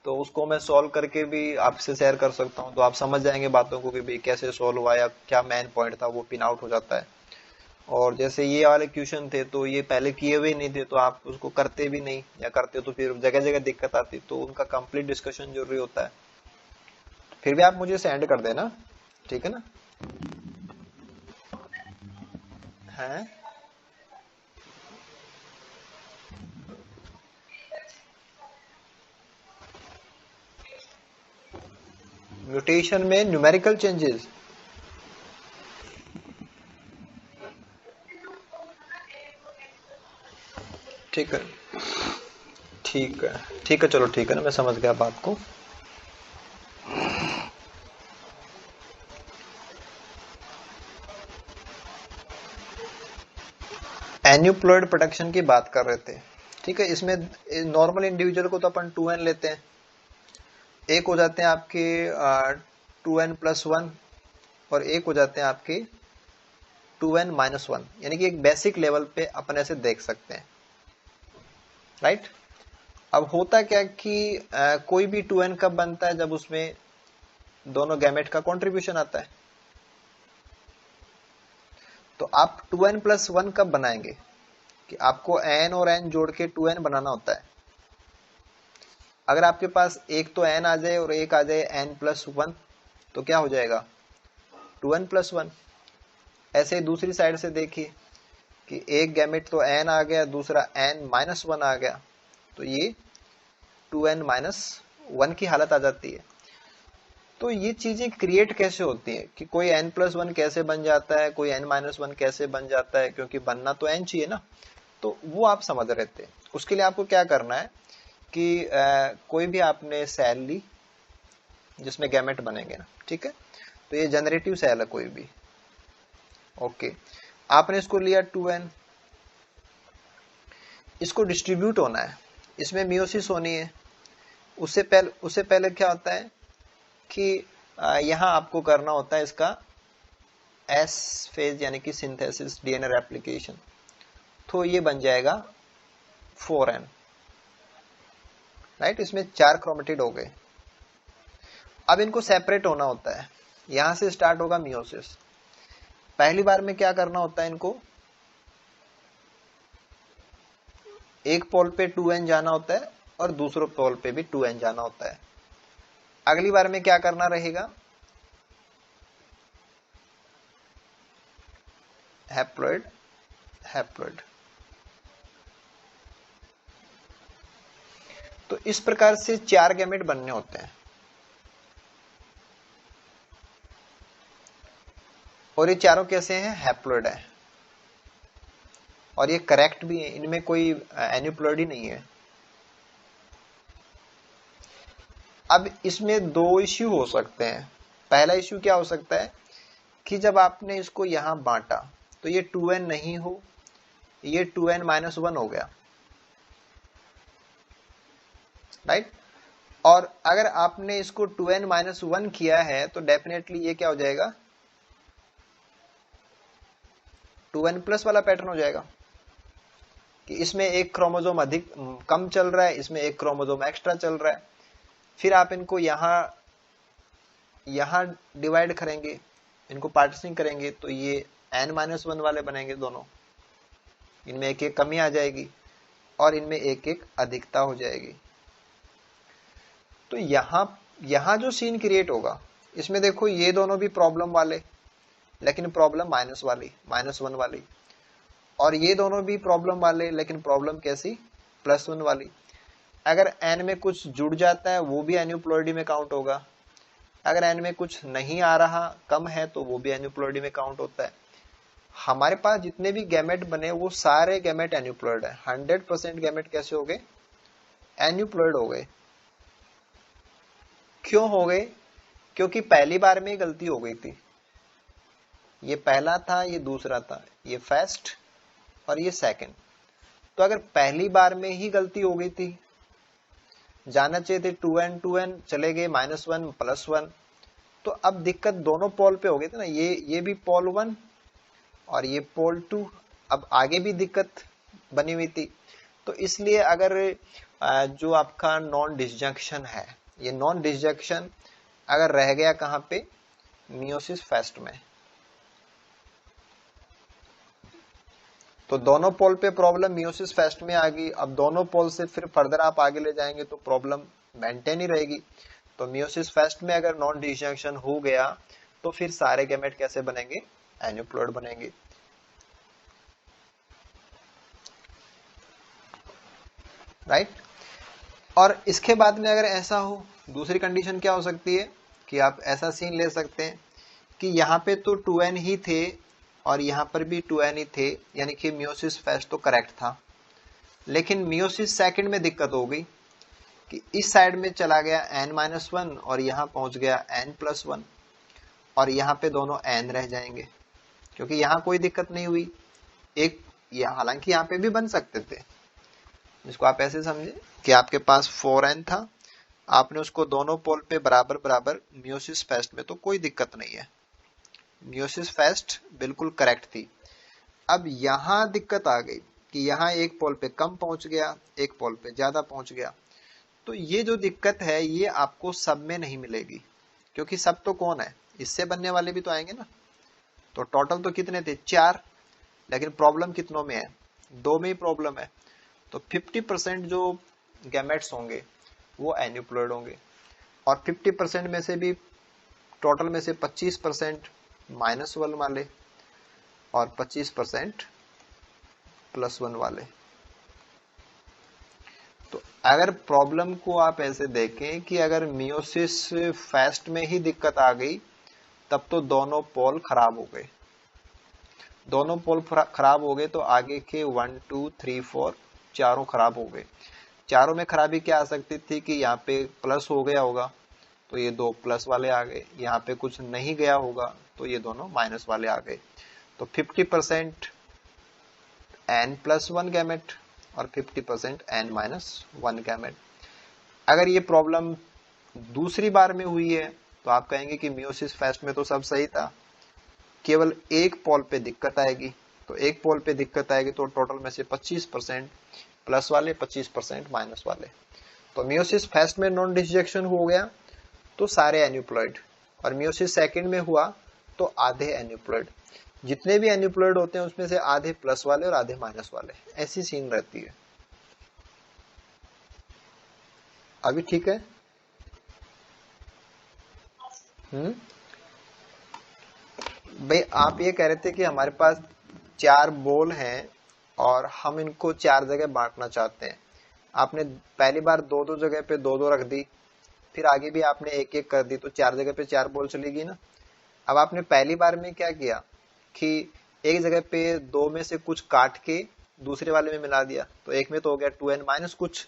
तो उसको मैं सॉल्व करके भी आपसे शेयर कर सकता हूँ, तो आप समझ जाएंगे बातों को कि भाई कैसे सॉल्व हुआ या क्या मेन पॉइंट था, वो पिन आउट हो जाता है। और जैसे ये वाले क्वेश्चन थे तो ये पहले किए हुए नहीं थे तो आप उसको करते भी नहीं, या करते तो फिर जगह जगह दिक्कत आती, तो उनका कंप्लीट डिस्कशन जरूरी होता है। फिर भी आप मुझे सेंड कर देना, ठीक है ना? है म्यूटेशन में न्यूमेरिकल चेंजेस? ठीक है ठीक है ठीक है, चलो ठीक है ना, मैं समझ गया बात को। एन्यूप्लॉयड प्रोटेक्शन की बात कर रहे थे, ठीक है। इसमें नॉर्मल इंडिविजुअल को तो अपन 2n लेते हैं, एक हो जाते हैं आपके 2n+1 और एक हो जाते हैं आपके 2n-1, यानी कि एक बेसिक लेवल पे अपन ऐसे देख सकते हैं, राइट। अब होता क्या कि कोई भी 2n कब बनता है? जब उसमें दोनों गैमेट का कंट्रीब्यूशन आता है। तो आप 2n+1 कब बनाएंगे? कि आपको n और n जोड़ के 2n बनाना होता है। अगर आपके पास एक तो n आ जाए और एक आ जाए n+1, तो क्या हो जाएगा? 2n+1। ऐसे ही दूसरी साइड से देखिए कि एक गैमेट तो n आ गया, दूसरा n-1 आ गया, तो ये 2n-1 की हालत आ जाती है। तो ये चीजें क्रिएट कैसे होती हैं कि कोई n+1 कैसे बन जाता है, कोई n-1 कैसे बन जाता है, क्योंकि बनना तो n चाहिए ना। तो वो आप समझ रहे थे। उसके लिए आपको क्या करना है कि कोई भी आपने सेल ली जिसमें गैमेट बनेंगे ना, ठीक है। तो ये जनरेटिव सेल है कोई भी, ओके। आपने इसको लिया 2n, इसको डिस्ट्रीब्यूट होना है, इसमें मियोसिस होनी है। उससे पहले क्या होता है कि यहां आपको करना होता है इसका एस फेज, यानी कि सिंथेसिस डीएनए रेप्लिकेशन। तो ये बन जाएगा 4n, राइट। इसमें 4 क्रोमेटिड हो गए। अब इनको सेपरेट होना होता है, यहां से स्टार्ट होगा मियोसिस। पहली बार में क्या करना होता है, इनको एक पोल पे 2n जाना होता है और दूसरे पोल पे भी 2n जाना होता है। अगली बार में क्या करना रहेगा, हैप्लॉइड हैप्लॉइड। तो इस प्रकार से 4 गैमेट बनने होते हैं, और ये चारों कैसे हैं? हैप्लॉइड है, और ये करेक्ट भी है, इनमें कोई एन्यूप्लॉइड ही नहीं है। अब इसमें दो इश्यू हो सकते हैं। पहला इश्यू क्या हो सकता है कि जब आपने इसको यहां बांटा तो ये 2n नहीं हो, ये 2n माइनस 1 हो गया, राइट। और अगर आपने इसको 2n माइनस 1 किया है तो डेफिनेटली ये क्या हो जाएगा, 2n प्लस वाला पैटर्न हो जाएगा कि इसमें एक क्रोमोसोम अधिक कम चल रहा है, इसमें एक क्रोमोसोम एक्स्ट्रा चल रहा है। फिर आप इनको यहां डिवाइड करेंगे, इनको पार्टीशनिंग करेंगे तो ये n-1 वाले बनेंगे दोनों, इनमें एक एक कमी आ जाएगी और इनमें एक एक अधिकता हो जाएगी। तो यहां जो सीन क्रिएट होगा इसमें देखो ये दोनों भी प्रॉब्लम वाले, लेकिन प्रॉब्लम -1 वाली, और ये दोनों भी प्रॉब्लम वाले लेकिन प्रॉब्लम कैसी, +1 वाली। अगर n में कुछ जुड़ जाता है वो भी एन्यूप्लॉइडी में काउंट होगा, अगर n में कुछ नहीं आ रहा, कम है, तो वो भी एन्यूप्लॉइडी में काउंट होता है। हमारे पास जितने भी गैमेट बने वो सारे गैमेट एन्यूप्लॉइड है। 100% गैमेट कैसे हो गए, एन्यूप्लॉइड हो गए। क्यों हो गए, क्योंकि पहली बार में ही गलती हो गई थी। ये पहला था, ये दूसरा था, ये फर्स्ट और ये सेकंड। तो अगर पहली बार में ही गलती हो गई थी, जाना चाहिए थे 2n चले गए -1 +1, तो अब दिक्कत दोनों पोल पे हो गई थी ना, ये भी पोल 1 और ये पोल 2। अब आगे भी दिक्कत बनी हुई थी। तो इसलिए अगर जो आपका नॉन डिसजंक्शन है, ये नॉन डिसजंक्शन अगर रह गया कहां पे, मियोसिस फर्स्ट में, तो दोनों पोल पे प्रॉब्लम मियोसिस फर्स्ट में आ गई। अब दोनों पोल से फिर फर्दर आप आगे ले जाएंगे तो प्रॉब्लम मेंटेन ही रहेगी। तो मियोसिस फर्स्ट में अगर नॉन डिसजंक्शन हो गया तो फिर सारे गैमेट कैसे बनेंगे, एन्यूप्लॉइड बनेंगे, राइट। और इसके बाद में अगर ऐसा हो, दूसरी कंडीशन क्या हो सकती है कि आप ऐसा सीन ले सकते हैं कि यहाँ पे तो 2n ही थे और यहाँ पर भी 2n ही थे, यानी कि मियोसिस फर्स्ट तो करेक्ट था, लेकिन मियोसिस सेकंड में दिक्कत हो गई कि इस साइड में चला गया n-1 और यहाँ पहुंच गया n+1 और यहाँ पे दोनों n रह जाएंगे, क्योंकि यहाँ कोई दिक्कत नहीं हुई। एक हालांकि यहाँ पे भी बन सकते थे, जिसको आप ऐसे समझे कि आपके पास 4n था, आपने उसको दोनों पोल पे बराबर बराबर मियोसिस फर्स्ट में, तो कोई दिक्कत नहीं है, मियोसिस फर्स्ट बिल्कुल करेक्ट थी। अब यहां दिक्कत आ गई कि यहाँ एक पोल पे कम पहुंच गया, एक पोल पे ज्यादा पहुंच गया। तो ये जो दिक्कत है ये आपको सब में नहीं मिलेगी, क्योंकि सब तो कौन है, इससे बनने वाले भी तो आएंगे ना। तो टोटल तो कितने थे, 4, लेकिन प्रॉब्लम कितनों में है, 2 में ही प्रॉब्लम है। तो 50% जो गैमेट्स होंगे वो एन्यूप्लॉइड होंगे, और 50% में से भी, टोटल में से 25% -1 वाले और 25% +1 वाले। तो अगर प्रॉब्लम को आप ऐसे देखें कि अगर मियोसिस फर्स्ट में ही दिक्कत आ गई तब तो दोनों पोल खराब हो गए, दोनों पोल खराब हो गए तो आगे के 1 2 3 4 चारों खराब हो गए। चारों में खराबी क्या आ सकती थी कि यहाँ पे प्लस हो गया होगा तो ये 2 प्लस वाले आ गए, यहाँ पे कुछ नहीं गया होगा तो ये दोनों माइनस वाले आ गए। तो 50% n+1 गैमेट और 50% n-1 गैमेट। अगर ये प्रॉब्लम दूसरी बार में हुई है तो आप कहेंगे कि मियोसिस फर्स्ट में तो सब सही था, केवल एक पोल पे दिक्कत आएगी। तो एक पोल पे दिक्कत आएगी तो टोटल में से 25% प्लस वाले, 25% माइनस वाले। तो मियोसिस फर्स्ट में नॉन डिसजंक्शन हो गया तो सारे एन्यूप्लॉइड, और मियोसिस सेकंड में हुआ तो आधे एन्यूप्लॉइड। जितने भी एन्यूप्लॉइड होते हैं उसमें से आधे प्लस वाले और आधे माइनस वाले, ऐसी सीन रहती है। अभी ठीक है? भाई आप ये कह रहे थे कि हमारे पास 4 बॉल हैं और हम इनको 4 जगह बांटना चाहते हैं। आपने पहली बार 2-2 जगह पे 2-2 रख दी, फिर आगे भी आपने 1-1 कर दी, तो 4 जगह पे 4 बॉल चलेगी ना। अब आपने पहली बार में क्या किया कि एक जगह पे 2 में से कुछ काट के दूसरे वाले में मिला दिया, तो एक में तो हो गया 2n- कुछ,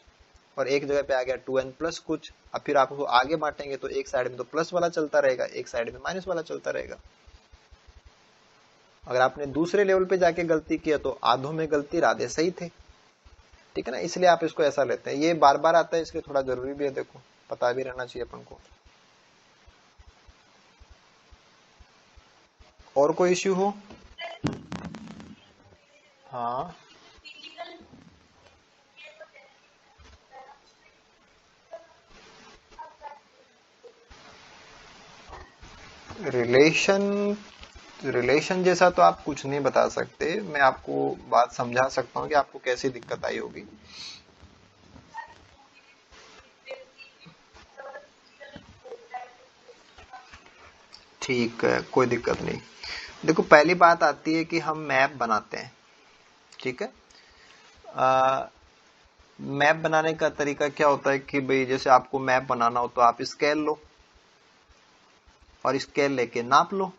और एक जगह पे आ गया 2n प्लस कुछ। अब फिर आप उसको आगे बांटेंगे तो एक साइड में तो प्लस वाला चलता रहेगा, एक साइड में माइनस वाला चलता रहेगा। अगर आपने दूसरे लेवल पे जाके गलती किया तो आधों में गलती राधे सही थे, ठीक है ना, इसलिए आप इसको ऐसा लेते हैं। ये बार बार आता है इसलिए थोड़ा जरूरी भी है, देखो पता भी रहना चाहिए अपन को। और कोई इश्यू हो? हाँ रिलेशन, रिलेशन जैसा तो आप कुछ नहीं बता सकते। मैं आपको बात समझा सकता हूँ कि आपको कैसी दिक्कत आई होगी। ठीक है, कोई दिक्कत नहीं। देखो पहली बात आती है कि हम मैप बनाते हैं, ठीक है। मैप बनाने का तरीका क्या होता है कि भाई जैसे आपको मैप बनाना हो तो आप स्केल लो और स्केल लेके नाप लो,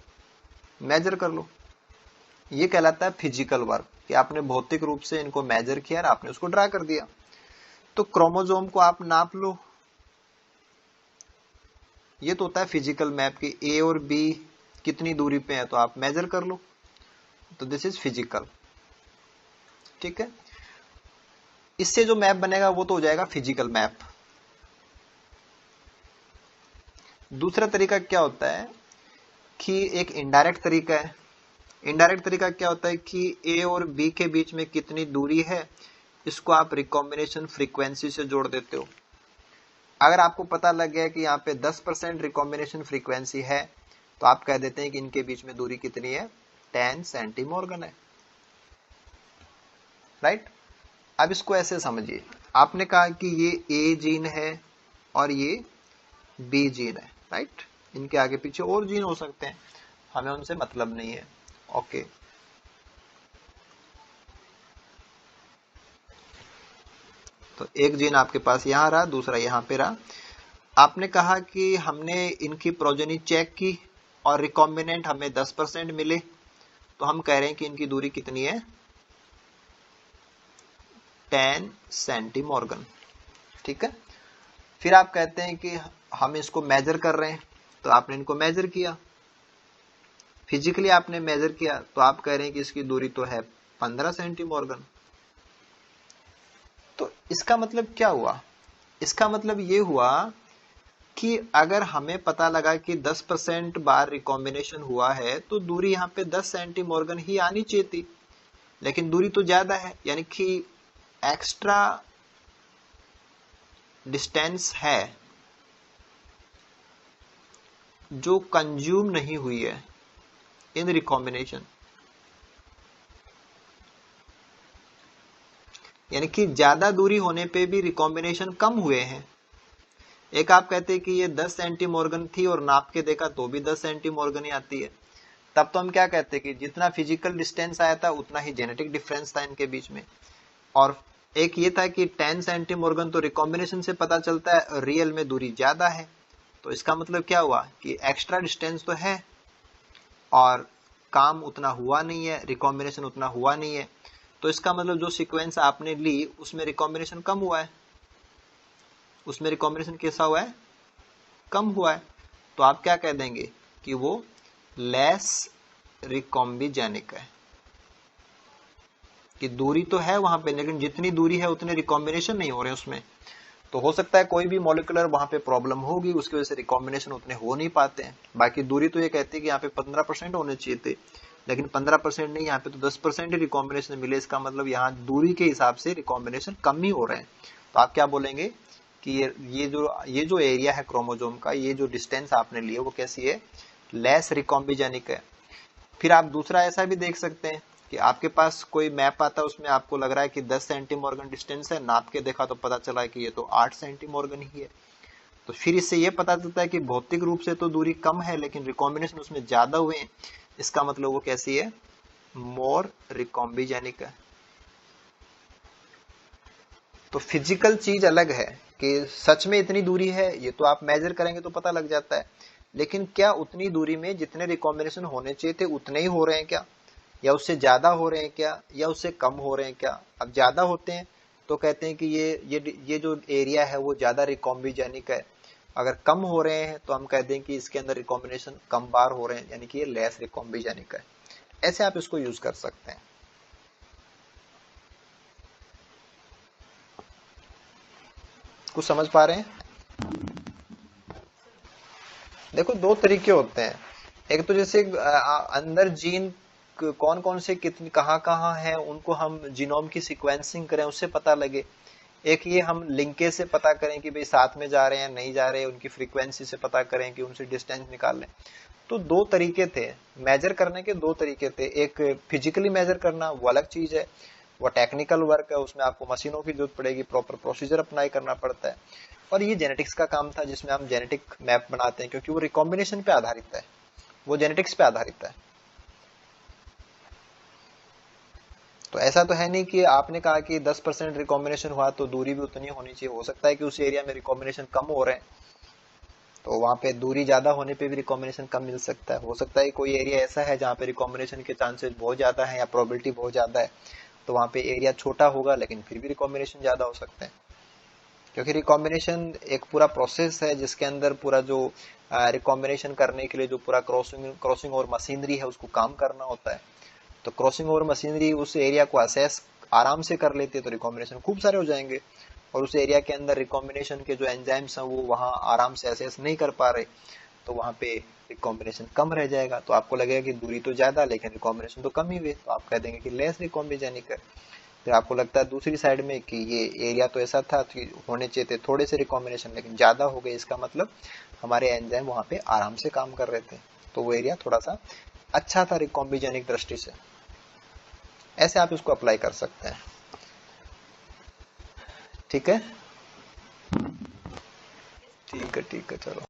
मेजर कर लो। ये कहलाता है फिजिकल वर्क, कि आपने भौतिक रूप से इनको मेजर किया और आपने उसको ड्रा कर दिया। तो क्रोमोसोम को आप नाप लो, ये तो होता है फिजिकल मैप की। ए और बी कितनी दूरी पे है तो आप मेजर कर लो, तो दिस इज फिजिकल, ठीक है। इससे जो मैप बनेगा वो तो हो जाएगा फिजिकल मैप। दूसरा तरीका क्या होता है कि एक इनडायरेक्ट तरीका है। इनडायरेक्ट तरीका क्या होता है कि ए और बी के बीच में कितनी दूरी है, इसको आप रिकॉम्बिनेशन फ्रीक्वेंसी से जोड़ देते हो। अगर आपको पता लग गया कि यहाँ पे 10% रिकॉम्बिनेशन फ्रीक्वेंसी है तो आप कह देते हैं कि इनके बीच में दूरी कितनी है, 10 सेंटीमॉर्गन है, राइट। अब इसको ऐसे समझिए, आपने कहा कि ये ए जीन है और ये बी जीन है, राइट। इनके आगे पीछे और जीन हो सकते हैं, हमें उनसे मतलब नहीं है, ओके। तो एक जीन आपके पास यहां रहा, दूसरा यहां पे रहा। आपने कहा कि हमने इनकी प्रोजेनी चेक की और रिकॉम्बिनेंट हमें 10% मिले, तो हम कह रहे हैं कि इनकी दूरी कितनी है, 10 सेंटीमॉर्गन, ठीक है। फिर आप कहते हैं कि हम इसको मेजर कर रहे हैं, तो आपने इनको मेजर किया, फिजिकली आपने मेजर किया, तो आप कह रहे हैं कि इसकी दूरी तो है 15 सेंटीमॉर्गन। तो इसका मतलब क्या हुआ, इसका मतलब ये हुआ कि अगर हमें पता लगा कि 10% बार रिकॉम्बिनेशन हुआ है तो दूरी यहाँ पे 10 सेंटीमॉर्गन ही आनी चाहिए थी, लेकिन दूरी तो ज्यादा है, यानी कि एक्स्ट्रा डिस्टेंस है जो कंज्यूम नहीं हुई है इन रिकॉम्बिनेशन। यानी कि ज्यादा दूरी होने पे भी रिकॉम्बिनेशन कम हुए हैं। एक आप कहते हैं कि ये 10 सेंटीमॉर्गन थी और नाप के देखा तो भी 10 सेंटीमॉर्गन ही आती है, तब तो हम क्या कहते हैं कि जितना फिजिकल डिस्टेंस आया था उतना ही जेनेटिक डिफरेंस था इनके बीच में। और एक ये था कि 10 सेंटीमॉर्गन तो रिकॉम्बिनेशन से पता चलता है, रियल में दूरी ज्यादा है। तो इसका मतलब क्या हुआ कि एक्स्ट्रा डिस्टेंस तो है और काम उतना हुआ नहीं है, रिकॉम्बिनेशन उतना हुआ नहीं है। तो इसका मतलब जो सीक्वेंस आपने ली उसमें रिकॉम्बिनेशन कम हुआ है, उसमें रिकॉम्बिनेशन कैसा हुआ है, कम हुआ है। तो आप क्या कह देंगे कि वो लेस रिकॉम्बिजेनिक है, कि दूरी तो है वहां पे लेकिन जितनी दूरी है उतने रिकॉम्बिनेशन नहीं हो रहे उसमें। तो हो सकता है कोई भी मॉलिक्यूलर वहां पे प्रॉब्लम होगी, उसकी वजह से रिकॉम्बिनेशन उतने हो नहीं पाते हैं। बाकी दूरी तो ये कहती है कि यहाँ पे 15% होने चाहिए थे, लेकिन 15% नहीं, यहाँ पे तो 10% ही रिकॉम्बिनेशन मिले। इसका मतलब यहाँ दूरी के हिसाब से रिकॉम्बिनेशन कम ही हो रहे हैं। तो आप क्या बोलेंगे कि ये जो एरिया है क्रोमोजोम का, ये जो डिस्टेंस आपने लिए वो कैसी है, लेस रिकॉम्बिजेनिक है। फिर आप दूसरा ऐसा भी देख सकते हैं कि आपके पास कोई मैप आता है, उसमें आपको लग रहा है कि 10 सेंटीमॉर्गन डिस्टेंस है, नाप के देखा तो पता चला कि ये तो 8 सेंटीमॉर्गन ही है। तो फिर इससे ये पता चलता है कि भौतिक रूप से तो दूरी कम है लेकिन रिकॉम्बिनेशन उसमें ज्यादा हुए हैं। इसका मतलब वो कैसी है, मोर रिकॉम्बिजेनिक है। तो फिजिकल चीज अलग है कि सच में इतनी दूरी है, ये तो आप मेजर करेंगे तो पता लग जाता है, लेकिन क्या उतनी दूरी में जितने रिकॉम्बिनेशन होने चाहिए थे उतने ही हो रहे हैं क्या, या उससे ज्यादा हो रहे हैं क्या, या उससे कम हो रहे हैं क्या। अब ज्यादा होते हैं तो कहते हैं कि ये जो एरिया है वो ज्यादा रिकॉम्बिजेनिक है। अगर कम हो रहे हैं तो हम कहते हैं कि इसके अंदर रिकॉम्बिनेशन कम बार हो रहे हैं, यानी कि ये लेस रिकॉम्बिजेनिक है। ऐसे आप इसको यूज कर सकते हैं। कुछ समझ पा रहे हैं? देखो दो तरीके होते हैं। एक तो जैसे अंदर जीन कौन कौन से कितने कहाँ कहाँ है उनको हम जीनोम की सीक्वेंसिंग करें उससे पता लगे। एक ये हम लिंकेज से पता करें कि भाई साथ में जा रहे हैं नहीं जा रहे हैं, उनकी फ्रीक्वेंसी से पता करें कि उनसे डिस्टेंस निकाल लें। तो दो तरीके थे मेजर करने के, दो तरीके थे। एक फिजिकली मेजर करना, वो अलग चीज है, वो टेक्निकल वर्क है, उसमें आपको मशीनों की जरूरत पड़ेगी, प्रॉपर प्रोसीजर अप्लाई करना पड़ता है। और ये जेनेटिक्स का काम था जिसमें हम जेनेटिक मैप बनाते हैं, क्योंकि वो रिकॉम्बिनेशन पे आधारित है, वो जेनेटिक्स पे आधारित है। तो ऐसा तो है नहीं कि आपने कहा कि 10% रिकॉम्बिनेशन हुआ तो दूरी भी उतनी होनी चाहिए। हो सकता है कि उस एरिया में रिकॉम्बिनेशन कम हो रहे हैं, तो वहां पे दूरी ज्यादा होने पे भी रिकॉम्बिनेशन कम मिल सकता है। हो सकता है कोई एरिया ऐसा है जहाँ पे रिकॉम्बिनेशन के चांसेस बहुत ज्यादा है या प्रोबेबिलिटी बहुत ज्यादा है, तो वहां पे एरिया छोटा होगा लेकिन फिर भी रिकॉम्बिनेशन ज्यादा हो सकते हैं। क्योंकि रिकॉम्बिनेशन एक पूरा प्रोसेस है जिसके अंदर पूरा जो रिकॉम्बिनेशन करने के लिए जो पूरा क्रॉसिंग और मशीनरी है उसको काम करना होता है। तो क्रॉसिंग ओवर मशीनरी उस एरिया को असेस आराम से कर लेती है, तो रिकॉम्बिनेशन खूब सारे हो जाएंगे। और उस एरिया के अंदर रिकॉम्बिनेशन के जो एंजाइम्स हैं वो वहां आराम से असेस नहीं कर पा रहे, तो वहां पे रिकॉम्बिनेशन कम रह जाएगा। तो आपको लगेगा कि दूरी तो ज्यादा लेकिन रिकॉम्बिनेशन तो कम ही हुई, तो आप कह देंगे कि लेस रिकॉम्बिजेनिक है। फिर आपको लगता है दूसरी साइड में कि ये एरिया तो ऐसा था कि होने चाहिए थे थोड़े से रिकॉम्बिनेशन लेकिन ज्यादा हो गए, इसका मतलब हमारे एंजाइम वहां पे आराम से काम कर रहे थे, तो वो एरिया थोड़ा सा अच्छा था रिकॉम्बिजेनिक दृष्टि से। ऐसे आप इसको अप्लाई कर सकते हैं। ठीक है, ठीक है, ठीक है, चलो।